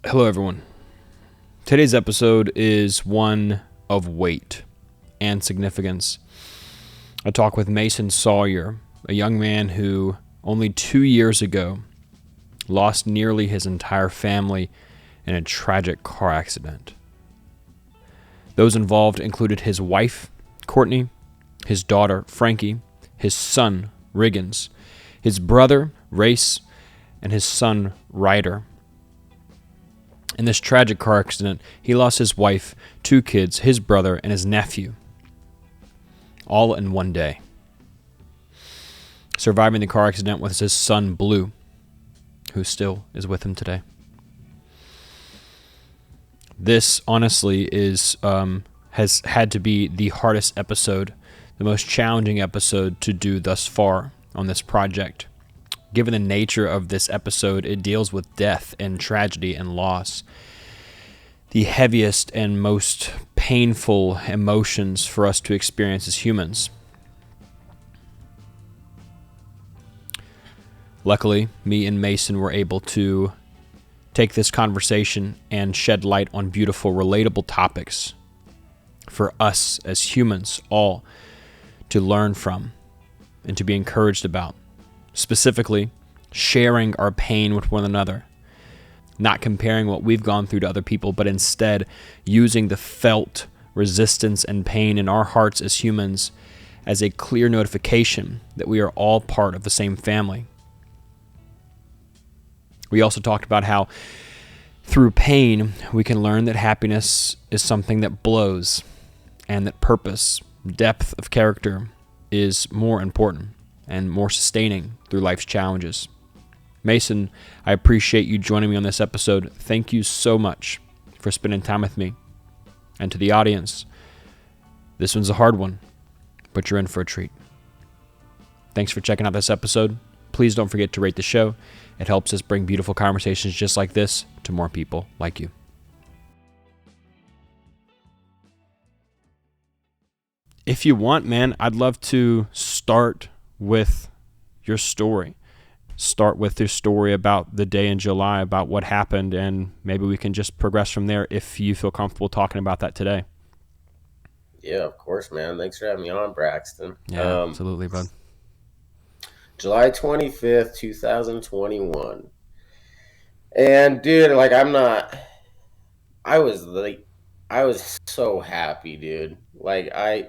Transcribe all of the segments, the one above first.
Hello, everyone. Today's episode is one of weight and significance. I talk with Mason Sawyer, a young man who only 2 years ago lost nearly his entire family in a tragic car accident. Those involved included his wife, Courtney, his daughter, Frankie, his son, Riggins, his brother, Race, and his son, Ryder. In this tragic car accident, he lost his wife, 2 kids, his brother, and his nephew, all in one day. Surviving the car accident was his son, Blue, who still is with him today. This, honestly, has had to be the hardest episode, the most challenging episode to do thus far on this project. Given the nature of this episode, it deals with death and tragedy and loss. The heaviest and most painful emotions for us to experience as humans. Luckily, me and Mason were able to take this conversation and shed light on beautiful, relatable topics for us as humans all to learn from and to be encouraged about. Specifically, sharing our pain with one another, not comparing what we've gone through to other people, but instead using the felt resistance and pain in our hearts as humans as a clear notification that we are all part of the same family. We also talked about how through pain, we can learn that happiness is something that blows and that purpose, depth of character is more important and more sustaining through life's challenges. Mason, I appreciate you joining me on this episode. Thank you so much for spending time with me. And to the audience, this one's a hard one, but you're in for a treat. Thanks for checking out this episode. Please don't forget to rate the show. It helps us bring beautiful conversations just like this to more people like you. If you want, man, I'd love to start with your story. Start with your story about the day in July, about what happened, and maybe we can just progress from there if you feel comfortable talking about that today. Yeah, of course, man. Thanks for having me on, Braxton. Yeah, absolutely, bud. July 25th, 2021. And dude, I was so happy, dude.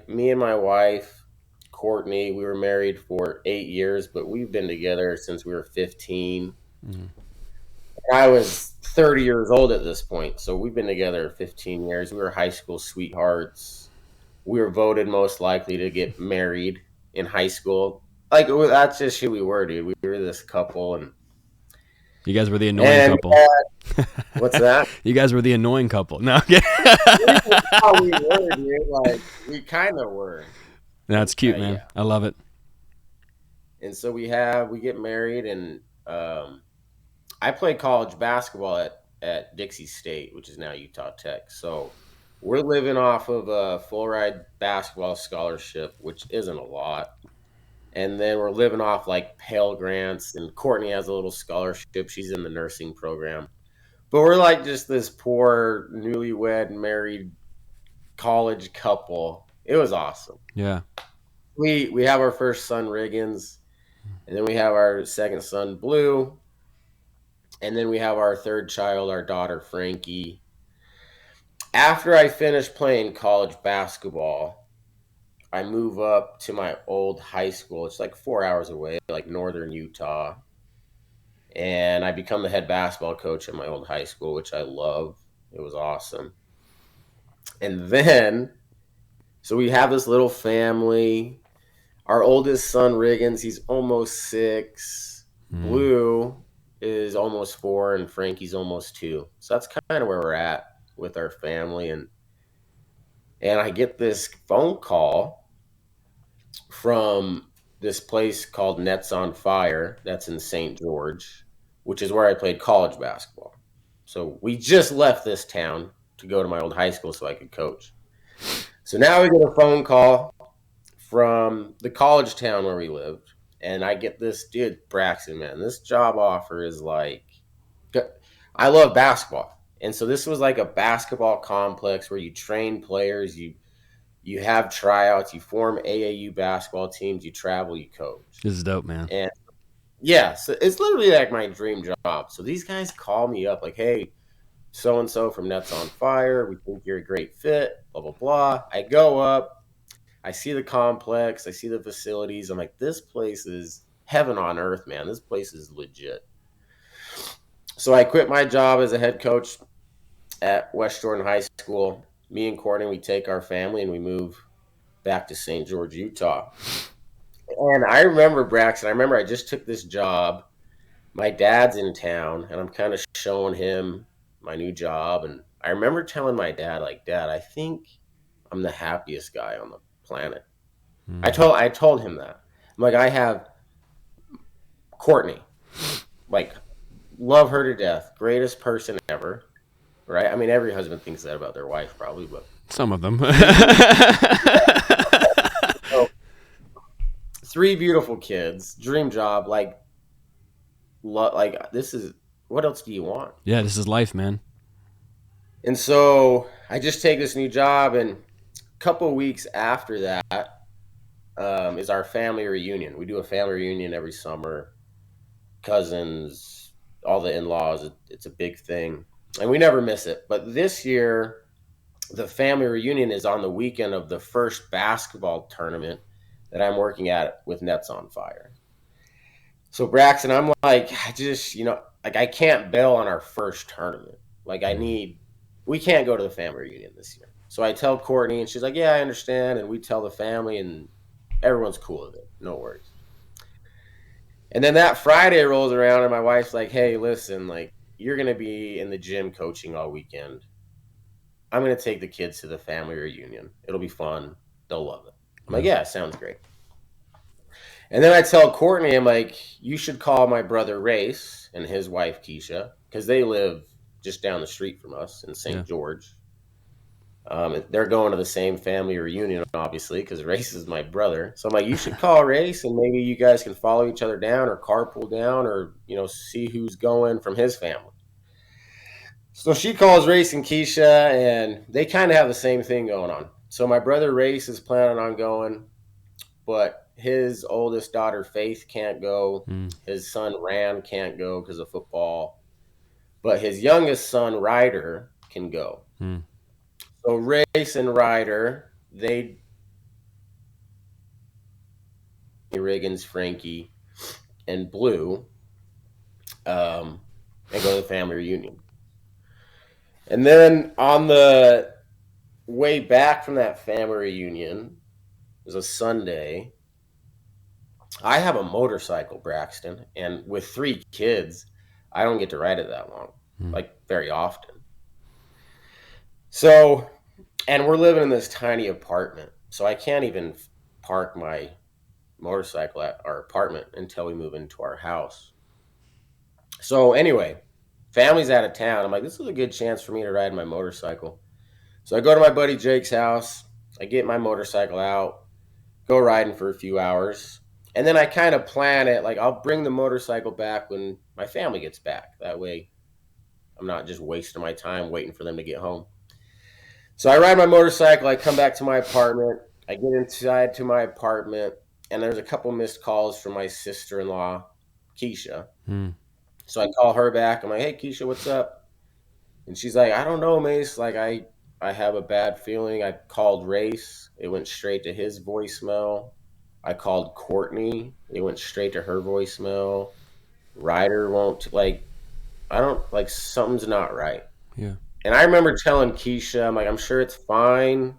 Me and my wife, Courtney, we were married for 8 years, but we've been together since we were 15. Mm-hmm. I was 30 years old at this point, so we've been together 15 years. We were high school sweethearts. We were voted most likely to get married in high school. That's just who we were, dude. We were this couple, and You guys were the annoying couple. what's that? You guys were the annoying couple. No, How we were, dude. We kind of were. That's cute, man. Yeah. I love it. And so we get married, and I played college basketball at Dixie State, which is now Utah Tech. So we're living off of a full ride basketball scholarship, which isn't a lot. And then we're living off like Pell Grants, and Courtney has a little scholarship. She's in the nursing program. But we're like just this poor, newlywed, married college couple. It was awesome. Yeah. We have our first son, Riggins, and then we have our second son, Blue, and then we have our third child, our daughter, Frankie. After I finish playing college basketball, I move up to my old high school. It's like 4 hours away, like northern Utah. And I become the head basketball coach at my old high school, which I love. It was awesome. And then, so we have this little family. Our oldest son, Riggins, he's almost 6. Blue is almost 4, and Frankie's almost 2. So that's kind of where we're at with our family. And I get this phone call from this place called Nets on Fire that's in St. George, which is where I played college basketball. So we just left this town to go to my old high school so I could coach. So now we get a phone call from the college town where we lived, and I get this, dude, Braxton, man, this job offer is like, I love basketball. And so this was like a basketball complex where you train players, you have tryouts, you form AAU basketball teams, you travel, you coach. This is dope, man. And yeah, so it's literally like my dream job. So these guys call me up like, hey, so and so from Nets on Fire, we think you're a great fit, blah, blah, blah. I go up, I see the complex, I see the facilities. I'm like, this place is heaven on earth, man. This place is legit. So I quit my job as a head coach at West Jordan High School. Me and Courtney, we take our family and we move back to St. George, Utah. And I remember, Braxton, I just took this job. My dad's in town and I'm kind of showing him my new job. And I remember telling my dad, like, Dad, I think I'm the happiest guy on the planet. I told him that. I'm like, I have Courtney, like, love her to death, greatest person ever, right? I mean, every husband thinks that about their wife, probably, but Some of them. so, 3 beautiful kids, dream job, like this is what else do you want? Yeah, this is life, man. And so I just take this new job, and a couple of weeks after that is our family reunion. We do a family reunion every summer, cousins, all the in-laws. It's a big thing, and we never miss it. But this year, the family reunion is on the weekend of the first basketball tournament that I'm working at with Nets on Fire. So Braxton, I'm like, like I can't bail on our first tournament. Like we can't go to the family reunion this year. So I tell Courtney, and she's like, yeah, I understand. And we tell the family, and everyone's cool with it. No worries. And then that Friday rolls around, and my wife's like, hey, listen, like, you're going to be in the gym coaching all weekend. I'm going to take the kids to the family reunion. It'll be fun. They'll love it. I'm like, yeah, sounds great. And then I tell Courtney, I'm like, you should call my brother Race and his wife Keisha, because they live just down the street from us in St. George. They're going to the same family reunion, obviously, because Race is my brother. So I'm like, you should call Race, and maybe you guys can follow each other down or carpool down, or see who's going from his family. So she calls Race and Keisha, and they kind of have the same thing going on. So my brother Race is planning on going, but his oldest daughter Faith can't go. His son Rand can't go because of football, but his youngest son Ryder can go. So Race and Ryder, they Riggins, Frankie, and Blue, and go to the family reunion. And then on the way back from that family reunion, it was a Sunday. I have a motorcycle, Braxton, and with 3 kids, I don't get to ride it that long, like very often. So, and we're living in this tiny apartment, so I can't even park my motorcycle at our apartment until we move into our house. So anyway, family's out of town. I'm like, this is a good chance for me to ride my motorcycle. So I go to my buddy Jake's house. I get my motorcycle out, go riding for a few hours. And then I kind of plan it, like I'll bring the motorcycle back when my family gets back. That way I'm not just wasting my time waiting for them to get home. So I ride my motorcycle, I come back to my apartment, I get inside to my apartment, and there's a couple missed calls from my sister-in-law, Keisha. So I call her back. I'm like, hey, Keisha, what's up? And she's like, I don't know, Mace. Like, I have a bad feeling. I called Race. It went straight to his voicemail. I called Courtney. It went straight to her voicemail. Ryder won't, like, I don't, like, something's not right. Yeah. And I remember telling Keisha, I'm like, I'm sure it's fine.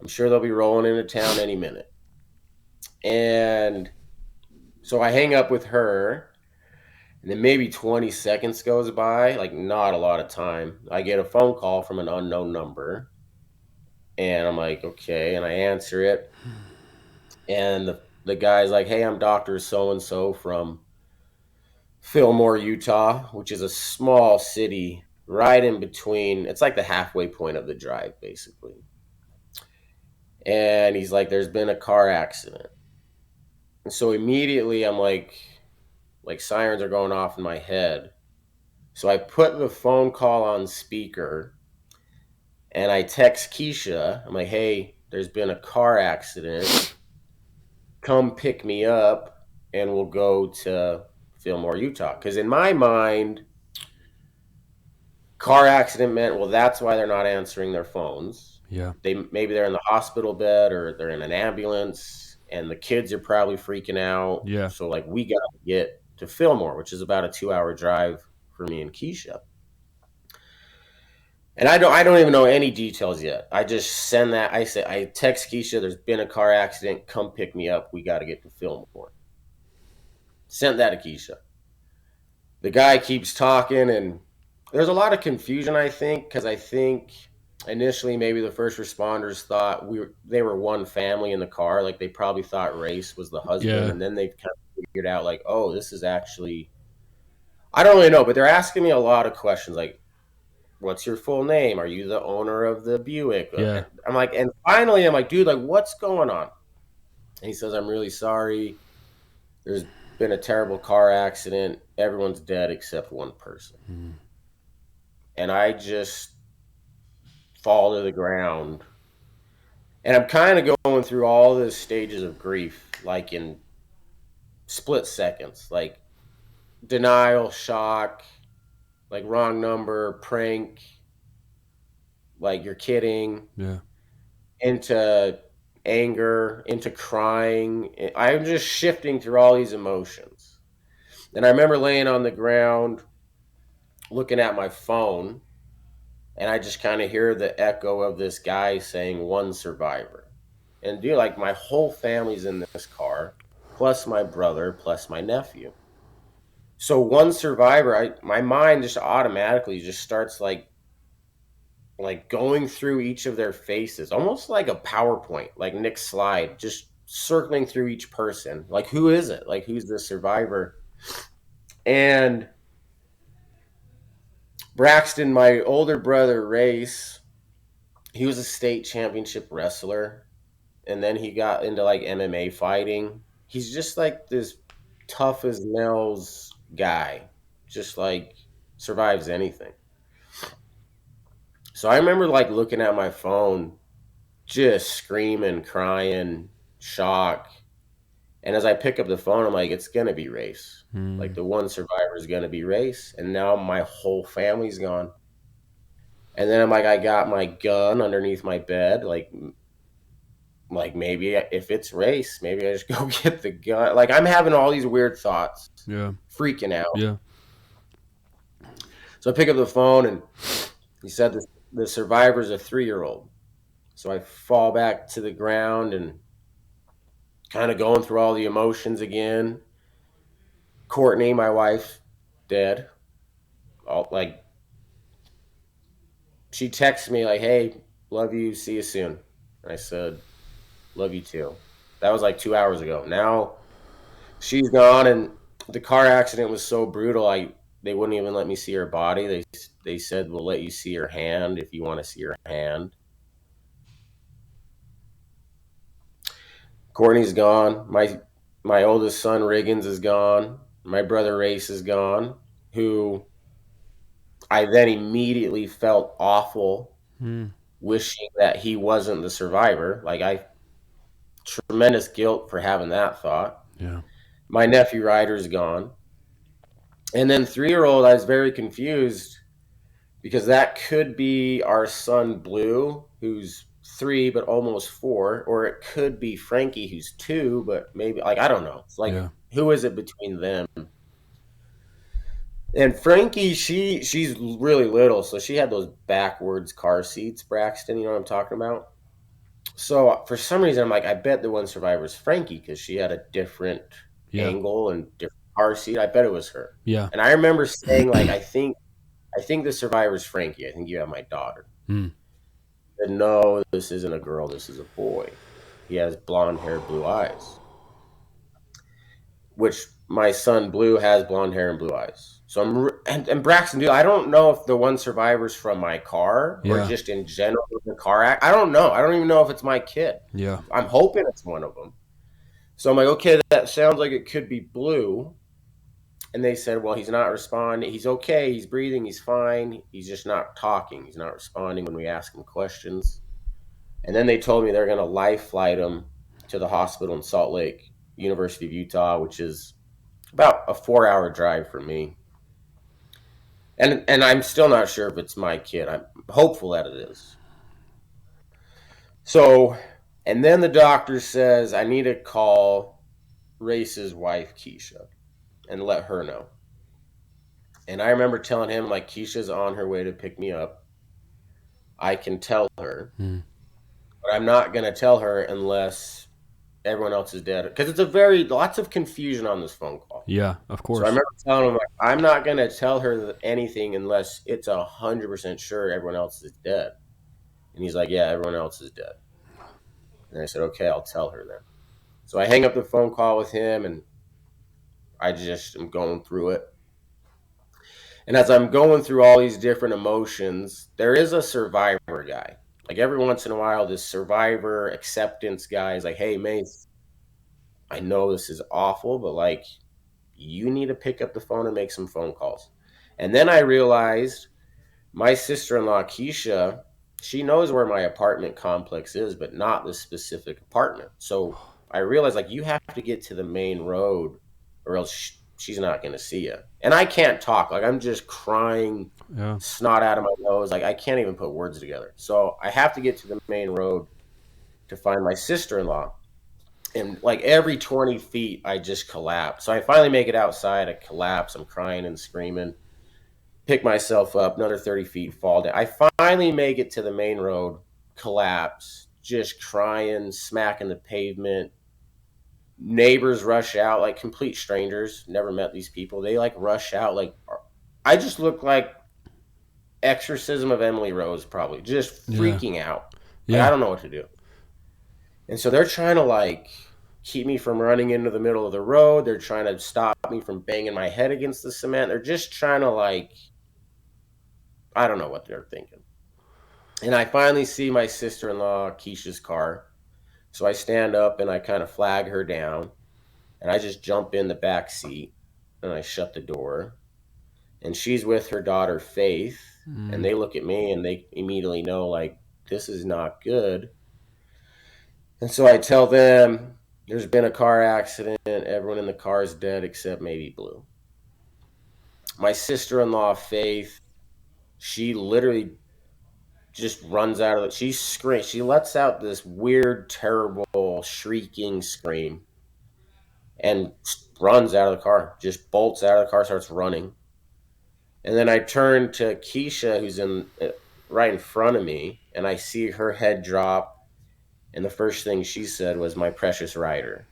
I'm sure they'll be rolling into town any minute. And so I hang up with her, and then maybe 20 seconds goes by, like not a lot of time. I get a phone call from an unknown number, and I'm like, okay, and I answer it. And the guy's like, hey, I'm Dr. So-and-so from Fillmore, Utah, which is a small city right in between. It's like the halfway point of the drive, basically. And he's like, there's been a car accident. And so immediately I'm like sirens are going off in my head. So I put the phone call on speaker and I text Keisha. I'm like, hey, there's been a car accident. Come pick me up and we'll go to Fillmore, Utah. Because in my mind, car accident meant, well, that's why they're not answering their phones. Yeah. Maybe they're in the hospital bed or they're in an ambulance and the kids are probably freaking out. Yeah. So like we got to get to Fillmore, which is about a 2-hour drive for me and Keisha. And I don't even know any details yet. I just send that. I text Keisha, there's been a car accident. Come pick me up. We got to get to Fillmore. Sent that to Keisha. The guy keeps talking, and there's a lot of confusion, I think, because I think initially maybe the first responders thought they were one family in the car. Like they probably thought Race was the husband, Yeah. and then they've kind of figured out like, oh, this is actually, I don't really know, but they're asking me a lot of questions like, what's your full name? Are you the owner of the Buick? Yeah. I'm like, and finally I'm like, dude, like what's going on? And he says, I'm really sorry. There's been a terrible car accident. Everyone's dead except one person. Mm. And I just fall to the ground. And I'm kind of going through all the stages of grief, like in split seconds, like denial, shock, like wrong number, prank, like you're kidding, Yeah. into anger, into crying. I'm just shifting through all these emotions. And I remember laying on the ground looking at my phone, and I just kind of hear the echo of this guy saying one survivor. And dude, like my whole family's in this car, plus my brother, plus my nephew. So one survivor, my mind just automatically just starts like going through each of their faces, almost like a PowerPoint, like Nick's slide, just circling through each person. Like, who is it? Like, who's the survivor? And Braxton, my older brother, Race, he was a state championship wrestler. And then he got into like MMA fighting. He's just like this tough as nails guy, just like survives anything. So I remember like looking at my phone, just screaming, crying, shock. And as I pick up the phone, I'm like, it's gonna be Race. Like Mm. the one survivor is gonna be Race. And now my whole family's gone. And then I'm like, I got my gun underneath my bed, like maybe if it's Race, maybe I just go get the gun. Like I'm having all these weird thoughts, Yeah. freaking out. Yeah. So I pick up the phone and he said the survivor's a 3-year-old. So I fall back to the ground and kind of going through all the emotions again. Courtney, my wife, dead. All like she texts me like, "Hey, love you, see you soon." And I said, "Love you too." That was like 2 hours ago. Now she's gone, and the car accident was so brutal. They wouldn't even let me see her body. They said we'll let you see her hand if you want to see her hand. Courtney's gone. My oldest son Riggins is gone. My brother Race is gone. Who I then immediately felt awful, Mm. wishing that he wasn't the survivor. Like I tremendous guilt for having that thought. Yeah. My nephew Ryder's gone. And then 3-year-old, I was very confused because that could be our son Blue, who's 3 but almost 4, or it could be Frankie, who's 2 but maybe like I don't know. It's like Yeah. who is it between them? And Frankie, she's really little, so she had those backwards car seats. Braxton, you know what I'm talking about? So for some reason, I'm like, I bet the one survivor is Frankie because she had a different Yeah. angle and different car seat. I bet it was her. Yeah. And I remember saying like, I think the survivor is Frankie. I think you have my daughter. Mm. But no, this isn't a girl. This is a boy. He has blonde hair, blue eyes. Which my son Blue has blonde hair and blue eyes. So and Braxton, dude, I don't know if the one survivor's from my car or Yeah. just in general the car act. I don't know. I don't even know if it's my kid. Yeah. I'm hoping it's one of them. So I'm like, okay, that sounds like it could be Blue. And they said, well, he's not responding. He's okay. He's breathing. He's fine. He's just not talking. He's not responding when we ask him questions. And then they told me they're going to life flight him to the hospital in Salt Lake, University of Utah, which is about a 4-hour drive for me. And I'm still not sure if it's my kid. I'm hopeful that it is. So, and then the doctor says I need to call Race's wife, Keisha, and let her know. And I remember telling him, like, Keisha's on her way to pick me up. I can tell her, but I'm not going to tell her unless everyone else is dead. Because it's lots of confusion on this phone call. Yeah, of course. So I remember telling him, like, I'm not going to tell her anything unless it's 100% sure everyone else is dead. And he's like, yeah, everyone else is dead. And I said, okay, I'll tell her then. So I hang up the phone call with him, and I just am going through it. And as I'm going through all these different emotions, there is a survivor guy. Like every once in a while, this survivor acceptance guy is like, hey, Mace, I know this is awful, but like, you need to pick up the phone and make some phone calls. And then I realized my sister-in-law, Keisha, she knows where my apartment complex is, but not this specific apartment. So I realized, like, you have to get to the main road or else she's not going to see you. And I can't talk. Like, I'm just crying, snot out of my nose. Like, I can't even put words together. So I have to get to the main road to find my sister-in-law. And like every 20 feet, I just collapse. So I finally make it outside. I collapse. I'm crying and screaming. Pick myself up, another 30 feet, fall down. I finally make it to the main road, collapse, just crying, smacking the pavement. Neighbors rush out, like complete strangers, never met these people. They like rush out, like I just look like Exorcism of Emily Rose, probably just freaking out. Like, I don't know what to do. And so they're trying to like keep me from running into the middle of the road. They're trying to stop me from banging my head against the cement. They're just trying to like, I don't know what they're thinking. And I finally see my sister-in-law, Keisha's car. So I stand up and I kind of flag her down. And I just jump in the back seat and I shut the door. And she's with her daughter, Faith. And they look at me and they immediately know, like, this is not good. And so I tell them there's been a car accident. Everyone in the car is dead except maybe Blue. My sister-in-law, Faith, she literally just runs out of it. She screams. She lets out this weird, terrible, shrieking scream and runs out of the car. Just bolts out of the car, starts running. And then I turn to Keisha, who's right in front of me, and I see her head drop. And the first thing she said was, "My precious Ryder."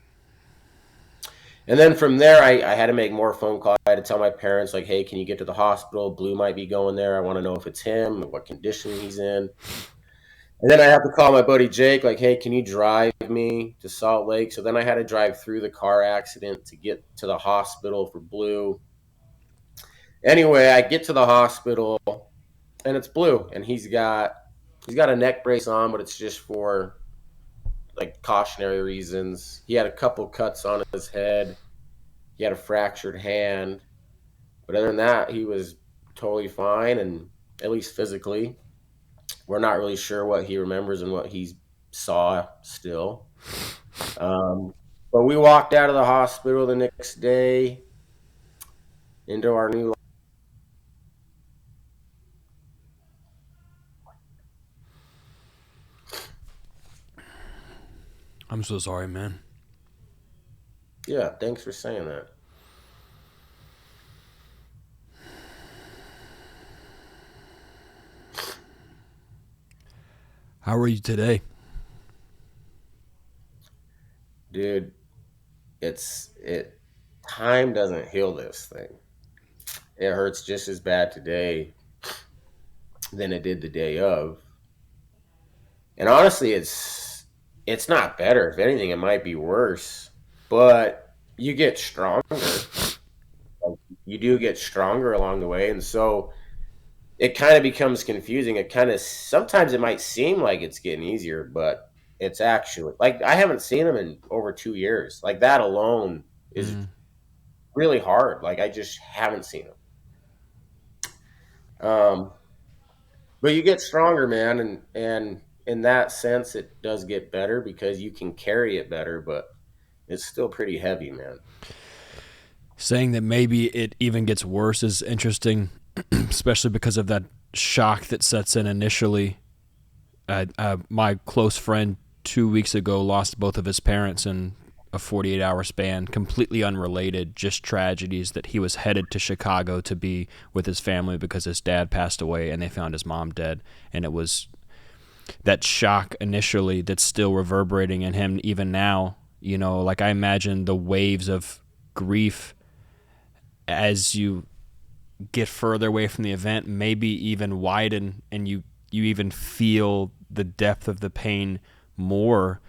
And then from there, I had to make more phone calls. I had to tell my parents, like, hey, can you get to the hospital? Blue might be going there. I want to know if it's him, what condition he's in. And then I have to call my buddy Jake, like, hey, can you drive me to Salt Lake? So then I had to drive through the car accident to get to the hospital for Blue. Anyway, I get to the hospital, and it's Blue. And he's got a neck brace on, but it's just for like cautionary reasons. He had a couple cuts on his head. He had a fractured hand. But other than that, he was totally fine, and at least physically. We're not really sure what he remembers and what he saw still. But we walked out of the hospital the next day into our new life. I'm so sorry, man. Yeah, thanks for saying that. How are you today? Dude, time doesn't heal this thing. It hurts just as bad today than it did the day of. And honestly, it's not better. If anything, it might be worse. But you get stronger. You do get stronger along the way, and so it kind of becomes confusing. It kind of sometimes it might seem like it's getting easier, but it's actually like I haven't seen him in over 2 years. Like that alone is really hard. Like I just haven't seen them. But you get stronger, man, and in that sense, it does get better because you can carry it better. But it's still pretty heavy, man. Saying that maybe it even gets worse is interesting, especially because of that shock that sets in initially. My close friend 2 weeks ago lost both of his parents in a 48-hour span, completely unrelated, just tragedies that he was headed to Chicago to be with his family because his dad passed away and they found his mom dead. And it was that shock initially that's still reverberating in him even now. You know, like I imagine the waves of grief as you get further away from the event maybe even widen, and you even feel the depth of the pain more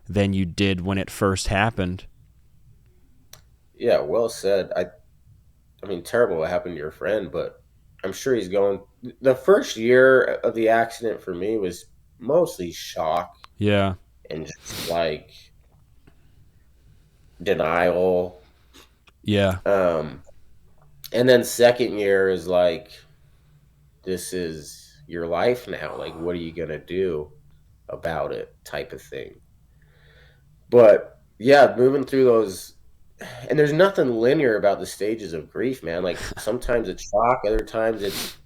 than you did when it first happened. Yeah, well said. I mean, terrible what happened to your friend, but I'm sure he's going. The first year of the accident for me was mostly shock Yeah. and just like denial. Yeah. And then second year is like, this is your life now. Like, what are you going to do about it type of thing. But yeah, moving through those, and there's nothing linear about the stages of grief, man. Like sometimes it's shock, other times it's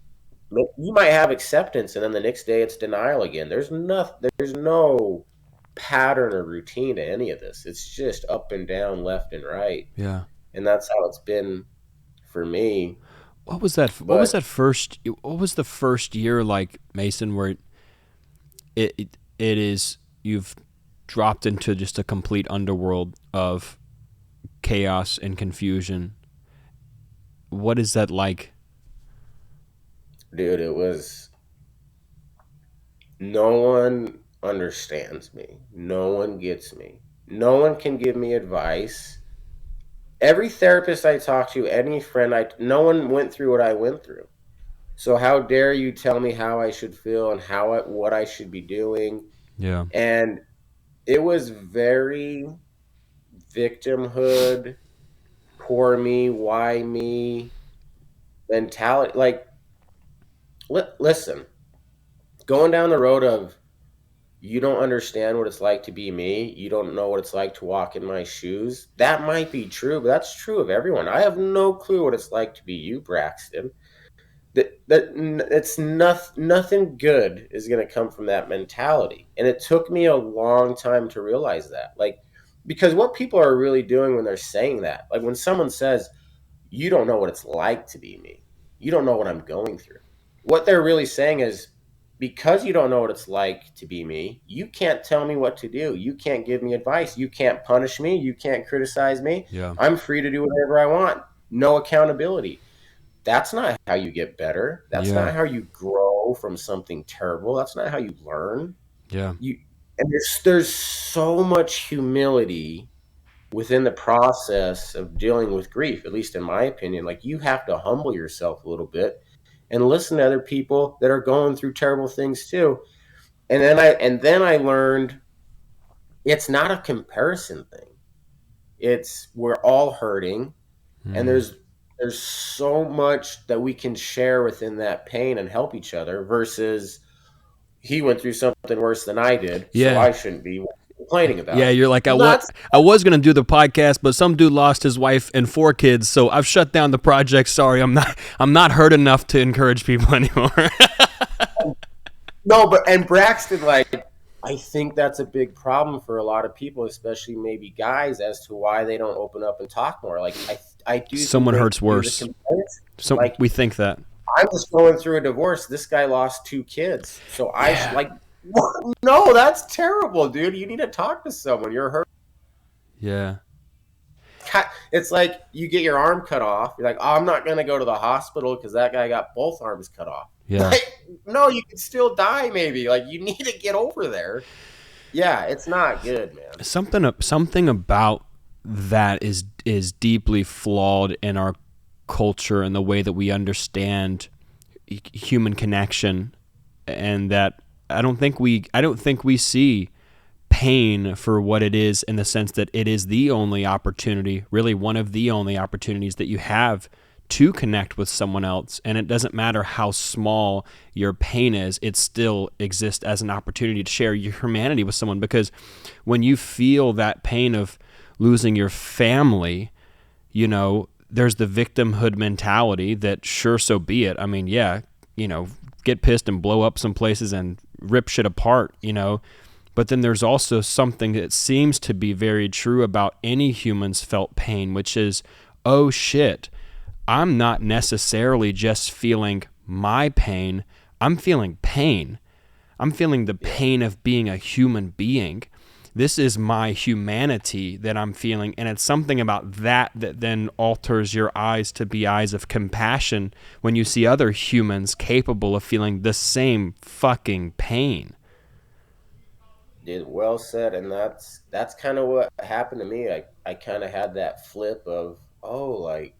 you might have acceptance, and then the next day it's denial again. There's no pattern or routine to any of this. It's just up and down, left and right, Yeah. and that's how it's been for me. What was that? What was But that first? What was the first year like, Mason, where it is you've dropped into just a complete underworld of chaos and confusion? What is that like? dude, it was no one understands me. No one gets me. No one can give me advice. Every therapist I talk to, any friend no one went through what I went through. So how dare you tell me how I should feel and what I should be doing? Yeah. And it was very victimhood, poor me, why me mentality. Like, listen, going down the road of you don't understand what it's like to be me, you don't know what it's like to walk in my shoes. That might be true, but that's true of everyone. I have no clue what it's like to be you, Braxton. It's nothing good is going to come from that mentality, and it took me a long time to realize that. Like, because what people are really doing when they're saying that, like when someone says you don't know what it's like to be me, you don't know what I'm going through, what they're really saying is, because you don't know what it's like to be me, you can't tell me what to do, you can't give me advice, you can't punish me, you can't criticize me. Yeah. I'm free to do whatever I want, no accountability. That's not how you get better. That's Yeah. not how you grow from something terrible. That's not how you learn. Yeah. And there's so much humility within the process of dealing with grief, at least in my opinion. Like, you have to humble yourself a little bit and listen to other people that are going through terrible things too. And then I learned it's not a comparison thing. It's we're all hurting, and Mm. there's so much that we can share within that pain and help each other versus he went through something worse than I did, so Yeah. I shouldn't be complaining about Yeah, it. you're like, Not I was gonna do the podcast, but some dude lost his wife and 4 kids, so I've shut down the project. Sorry, I'm not hurt enough to encourage people anymore. no, but and Braxton, like, I think that's a big problem for a lot of people, especially maybe guys, as to why they don't open up and talk more. Like, I do think Someone they hurts do the worse. comparison. So Like, we think that. I'm just going through a divorce. This guy lost 2 kids, so Yeah. like, what? No, that's terrible, dude. You need to talk to someone. You're hurt. Yeah. It's like you get your arm cut off. You're like, oh, I'm not going to go to the hospital because that guy got both arms cut off. Yeah. Like, no, you can still die maybe. Like, you need to get over there. Yeah, it's not good, man. Something about that is deeply flawed in our culture and the way that we understand human connection, and that I don't think we see pain for what it is, in the sense that it is the only opportunity, really one of the only opportunities that you have to connect with someone else. And it doesn't matter how small your pain is, it still exists as an opportunity to share your humanity with someone. Because when you feel that pain of losing your family, you know, there's the victimhood mentality that, sure, so be it. I mean, yeah, you know, get pissed and blow up some places and rip shit apart, you know. But then there's also something that seems to be very true about any human's felt pain, which is, oh shit, I'm not necessarily just feeling my pain. I'm feeling pain. I'm feeling the pain of being a human being. This is my humanity that I'm feeling. And it's something about that that then alters your eyes to be eyes of compassion when you see other humans capable of feeling the same fucking pain. Dude, well said. And that's kind of what happened to me. I kind of had that flip of, oh, like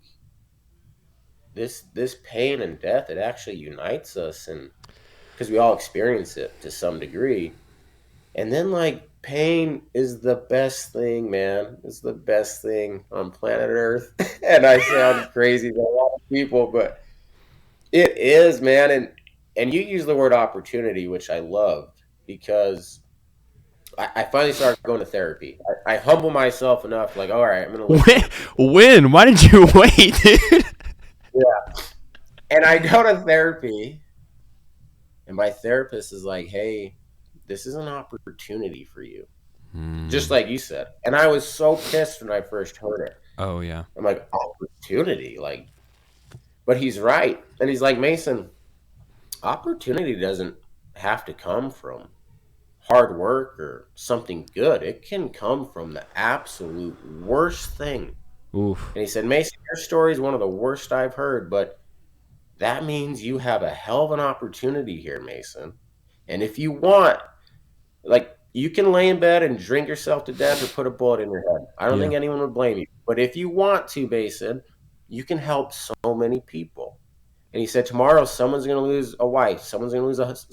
this pain and death, it actually unites us, and because we all experience it to some degree. And then, like, pain is the best thing, man. It's the best thing on planet Earth. And I sound crazy to a lot of people, but it is, man. And you use the word opportunity, which I loved, because I finally started going to therapy. I humble myself enough, like, all right, I'm going to listen. When? Why did you wait, dude? Yeah. And I go to therapy, and my therapist is like, hey, this is an opportunity for you. Just like you said. And I was so pissed when I first heard it. Oh, yeah. I'm like, opportunity? Like, but he's right. And he's like, Mason, opportunity doesn't have to come from hard work or something good. It can come from the absolute worst thing. Oof. And he said, Mason, your story is one of the worst I've heard, but that means you have a hell of an opportunity here, Mason. And if you want, like, you can lay in bed and drink yourself to death or put a bullet in your head. I don't think anyone would blame you. But if you want to, Mason, you can help so many people. And he said, tomorrow someone's going to lose a wife. Someone's going to lose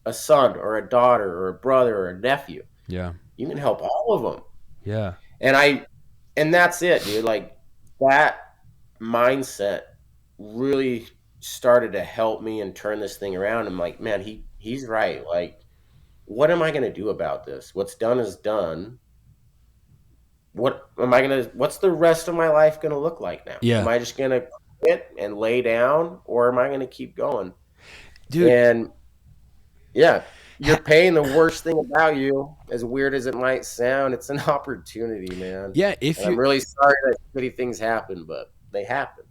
a son or a daughter or a brother or a nephew. Yeah. You can help all of them. Yeah. And that's it, dude. Like, that mindset really started to help me and turn this thing around. I'm like, man, he's right. Like, what am I going to do about this? What's done is done. What's the rest of my life going to look like now? Yeah. Am I just going to quit and lay down, or am I going to keep going? Dude. And yeah, you're paying the worst thing about you, as weird as it might sound. It's an opportunity, man. Yeah. I'm really sorry that shitty things happen, but they happen.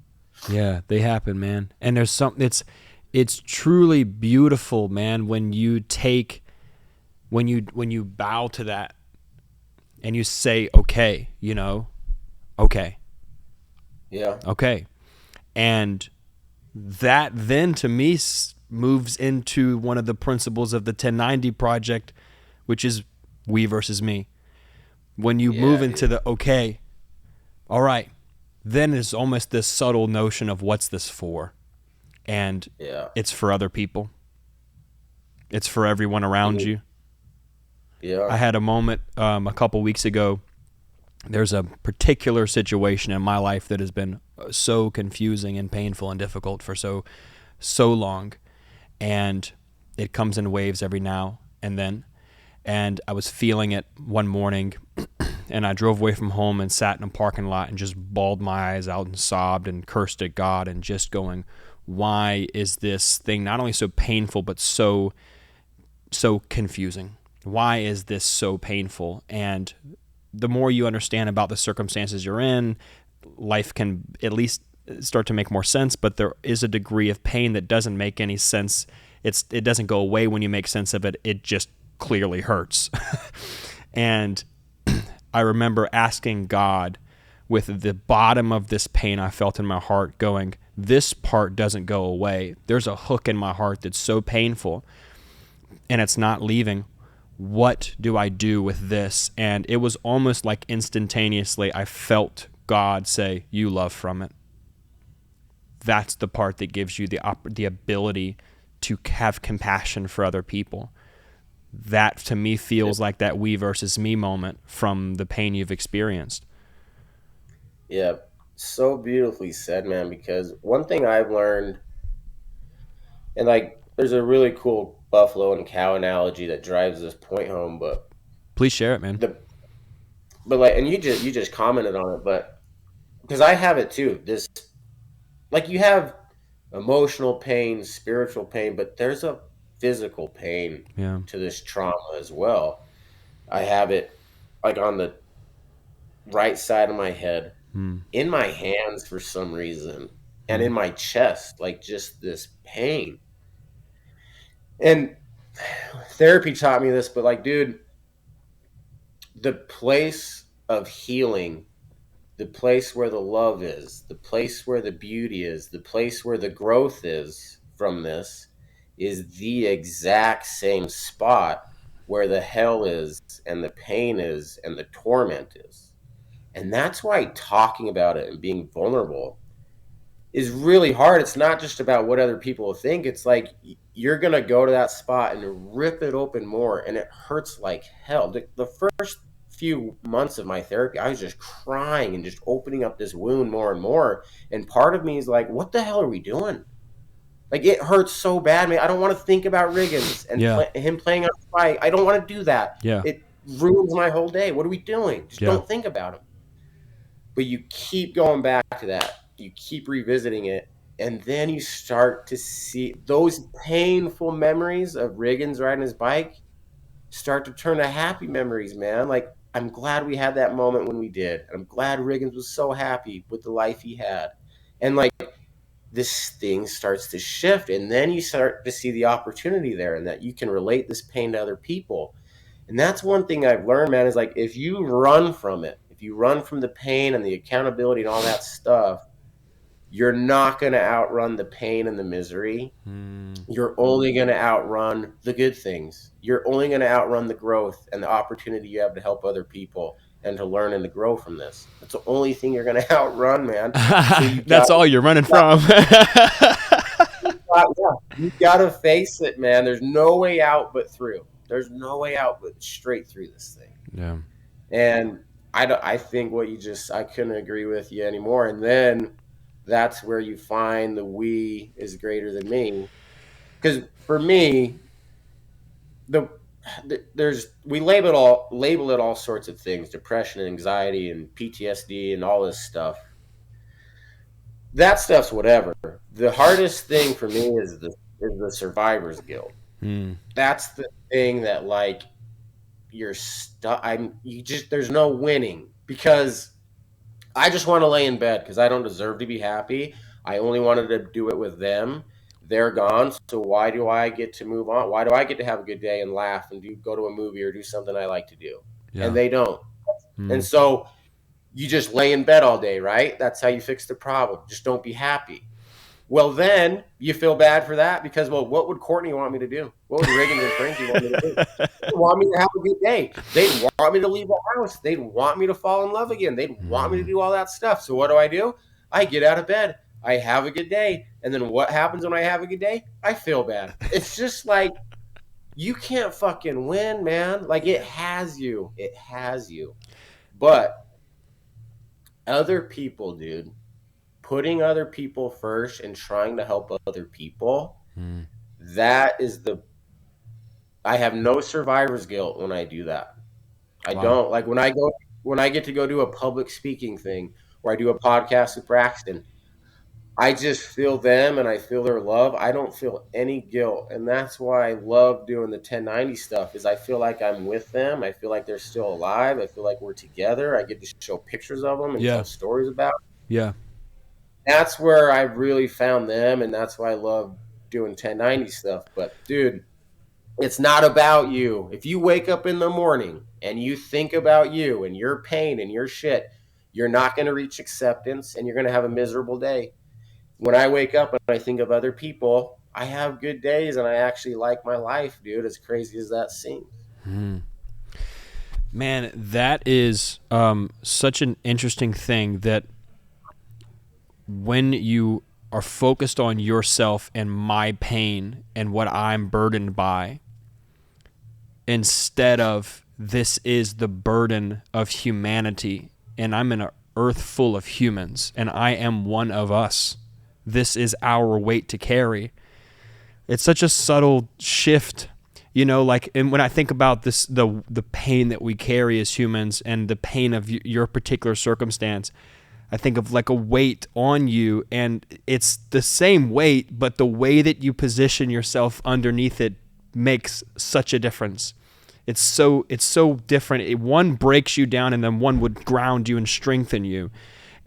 Yeah, they happen, man. And there's something, it's truly beautiful, man, when you bow to that and you say, okay, you know, okay. Yeah. Okay. And that then to me moves into one of the principles of the 1090 project, which is we versus me. When you move into the okay, all right, then it's almost this subtle notion of what's this for? And it's for other people. It's for everyone around you. Yeah. I had a moment a couple weeks ago. There's a particular situation in my life that has been so confusing and painful and difficult for so long. And it comes in waves every now and then. And I was feeling it one morning, and I drove away from home and sat in a parking lot and just bawled my eyes out and sobbed and cursed at God and just going, why is this thing not only so painful but so confusing? Why is this so painful? And the more you understand about the circumstances you're in, life can at least start to make more sense, but there is a degree of pain that doesn't make any sense. It doesn't go away when you make sense of it. It just clearly hurts. And I remember asking God, with the bottom of this pain I felt in my heart, going, this part doesn't go away. There's a hook in my heart that's so painful and it's not leaving. What do I do with this? And it was almost like instantaneously I felt God say, you love from it. That's the part that gives you the ability to have compassion for other people. that to me feels like that we versus me moment from the pain you've experienced. Yeah, so beautifully said, man. Because one thing I've learned, and like, there's a really cool buffalo and cow analogy that drives this point home. Please share it, man. The but like, and you just commented on it, but because I have it too. This, like, you have emotional pain, spiritual pain, but there's a physical pain Yeah. to this trauma as well. I have it like on the right side of my head, Mm. in my hands for some reason, and in Mm. my chest, like just this pain. And therapy taught me this, but like, dude, the place of healing, the place where the love is, the place where the beauty is, the place where the growth is from this is the exact same spot where the hell is and the pain is and the torment is. And that's why talking about it and being vulnerable is really hard. It's not just about what other people think. It's like you're going to go to that spot and rip it open more, and it hurts like hell. The first few months of my therapy, I was just crying and just opening up this wound more and more. And part of me is like, what the hell are we doing? Like, it hurts so bad, man. I don't want to think about Riggins and Yeah. him playing on the bike. I don't want to do that. Yeah. It ruins my whole day. What are we doing? Just Yeah. don't think about him. But you keep going back to that. You keep revisiting it. And then you start to see those painful memories of Riggins riding his bike start to turn to happy memories, man. Like, I'm glad we had that moment when we did. I'm glad Riggins was so happy with the life he had. And like, this thing starts to shift. And then you start to see the opportunity there, and that you can relate this pain to other people. And that's one thing I've learned, man, is like, if you run from it, if you run from the pain and the accountability and all that stuff, you're not going to outrun the pain and the misery. You're only going to outrun the good things. You're only going to outrun the growth and the opportunity you have to help other people and to learn and to grow from this. That's the only thing you're going to outrun, man. So That's all you're running from. you got to face it, man. There's no way out but through. There's no way out but straight through this thing. Yeah. And I think what you just, I couldn't agree with you anymore. And then that's where you find the we is greater than me. Because for me, we label it all sorts of things: depression and anxiety and PTSD and all this stuff. That stuff's whatever. The hardest thing for me is the survivor's guilt. That's the thing that, like, you're stuck. There's no winning, because I just want to lay in bed because I don't deserve to be happy. I only wanted to do it with them. They're gone. So why do I get to move on? Why do I get to have a good day and laugh and go to a movie or do something I like to do? Yeah. And they don't. And so you just lay in bed all day, right? That's how you fix the problem. Just don't be happy. Well, then you feel bad for that because, well, what would Courtney want me to do? What would Riggins and Frankie want me to do? They want me to have a good day. They'd want me to leave the house. They'd want me to fall in love again. They'd want me to do all that stuff. So what do? I get out of bed. I have a good day. And then what happens when I have a good day? I feel bad. It's just like, you can't fucking win, man. Like, it has you. It has you. But other people, dude, putting other people first and trying to help other people, that is I have no survivor's guilt when I do that. I don't. Like, when I get to go do a public speaking thing, or I do a podcast with Braxton, I just feel them and I feel their love. I don't feel any guilt. And that's why I love doing the 1090 stuff, is I feel like I'm with them. I feel like they're still alive. I feel like we're together. I get to show pictures of them and tell stories about them. Yeah. That's where I really found them, and that's why I love doing 1090 stuff. But, dude, it's not about you. If you wake up in the morning and you think about you and your pain and your shit, you're not going to reach acceptance, and you're going to have a miserable day. When I wake up and I think of other people, I have good days, and I actually like my life, dude, as crazy as that seems. Man, that is such an interesting thing, that when you are focused on yourself and my pain and what I'm burdened by, instead of this is the burden of humanity, and I'm in an earth full of humans, and I am one of us. This is our weight to carry. It's such a subtle shift, and when I think about this, the pain that we carry as humans and the pain of your particular circumstance, I think of like a weight on you, and it's the same weight, but the way that you position yourself underneath it makes such a difference. It's so different. One breaks you down, and then one would ground you and strengthen you.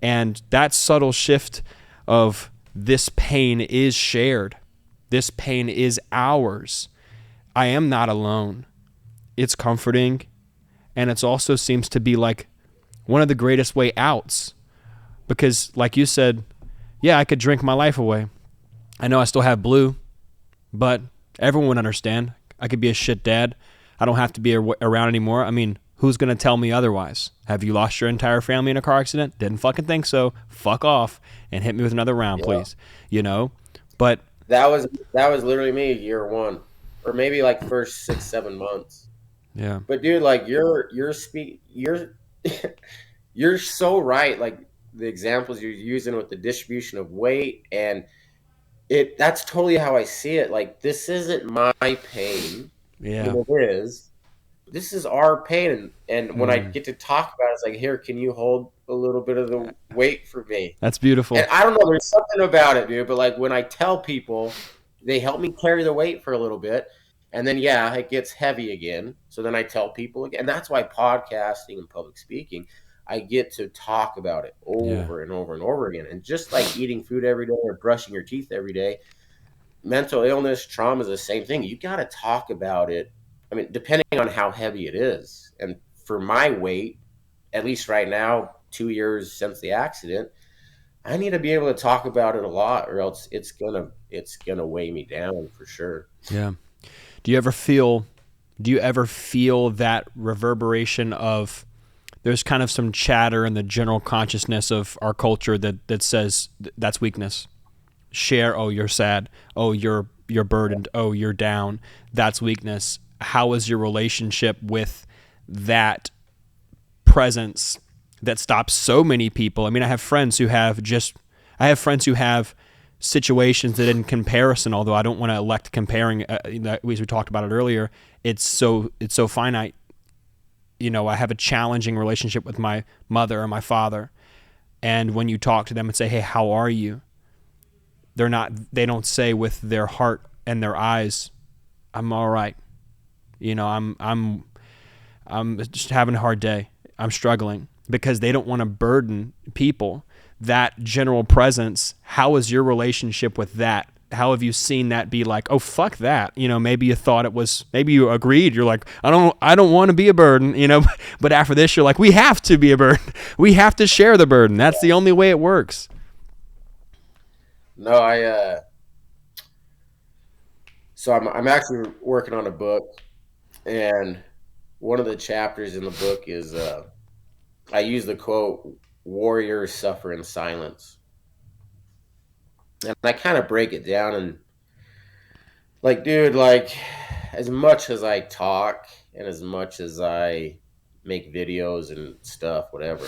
And that subtle shift of this pain is shared. This pain is ours. I am not alone. It's comforting, and it also seems to be like one of the greatest way outs. Because, like you said, yeah, I could drink my life away. I know I still have Blue, but everyone would understand. I could be a shit dad. I don't have to be around anymore. I mean, who's going to tell me otherwise? Have you lost your entire family in a car accident? Didn't fucking think so. Fuck off and hit me with another round, please. But that was literally me year one, or maybe like first 6-7 months. yeah. But dude, like you're you're so right. Like the examples you're using with the distribution of weight, and that's totally how I see it. Like this isn't my pain. I Yeah. mean, it is. This is our pain, and when I get to talk about it, it's like, here, can you hold a little bit of the weight for me? That's beautiful. And I don't know, there's something about it, dude. But like when I tell people, they help me carry the weight for a little bit, and then yeah, it gets heavy again. So then I tell people again. And that's why podcasting and public speaking, I get to talk about it Yeah. over and over and over again. And just like eating food every day or brushing your teeth every day, mental illness, trauma is the same thing. You got to talk about it. I mean, depending on how heavy it is. And for my weight, at least right now, 2 years since the accident, I need to be able to talk about it a lot, or else it's gonna weigh me down for sure. Yeah. Do you ever feel that reverberation of there's kind of some chatter in the general consciousness of our culture that says that's weakness. Share, oh, you're sad. Oh, you're burdened. Oh, you're down. That's weakness. How is your relationship with that presence that stops so many people? I mean, I have friends who have situations that in comparison, although I don't want to elect comparing, as we talked about it earlier, it's so finite. I have a challenging relationship with my mother or my father. And when you talk to them and say, hey, how are you? They don't say with their heart and their eyes, I'm all right. I'm just having a hard day. I'm struggling, because they don't want to burden people. That general presence, how is your relationship with that? How have you seen that be like, oh, fuck that? Maybe you thought it was, maybe you agreed. You're like, I don't want to be a burden, but after this, you're like, we have to be a burden. We have to share the burden. That's the only way it works. No, so I'm actually working on a book, and one of the chapters in the book is I use the quote, "Warriors suffer in silence," and I kind of break it down and like, dude, like as much as I talk and as much as I make videos and stuff, whatever,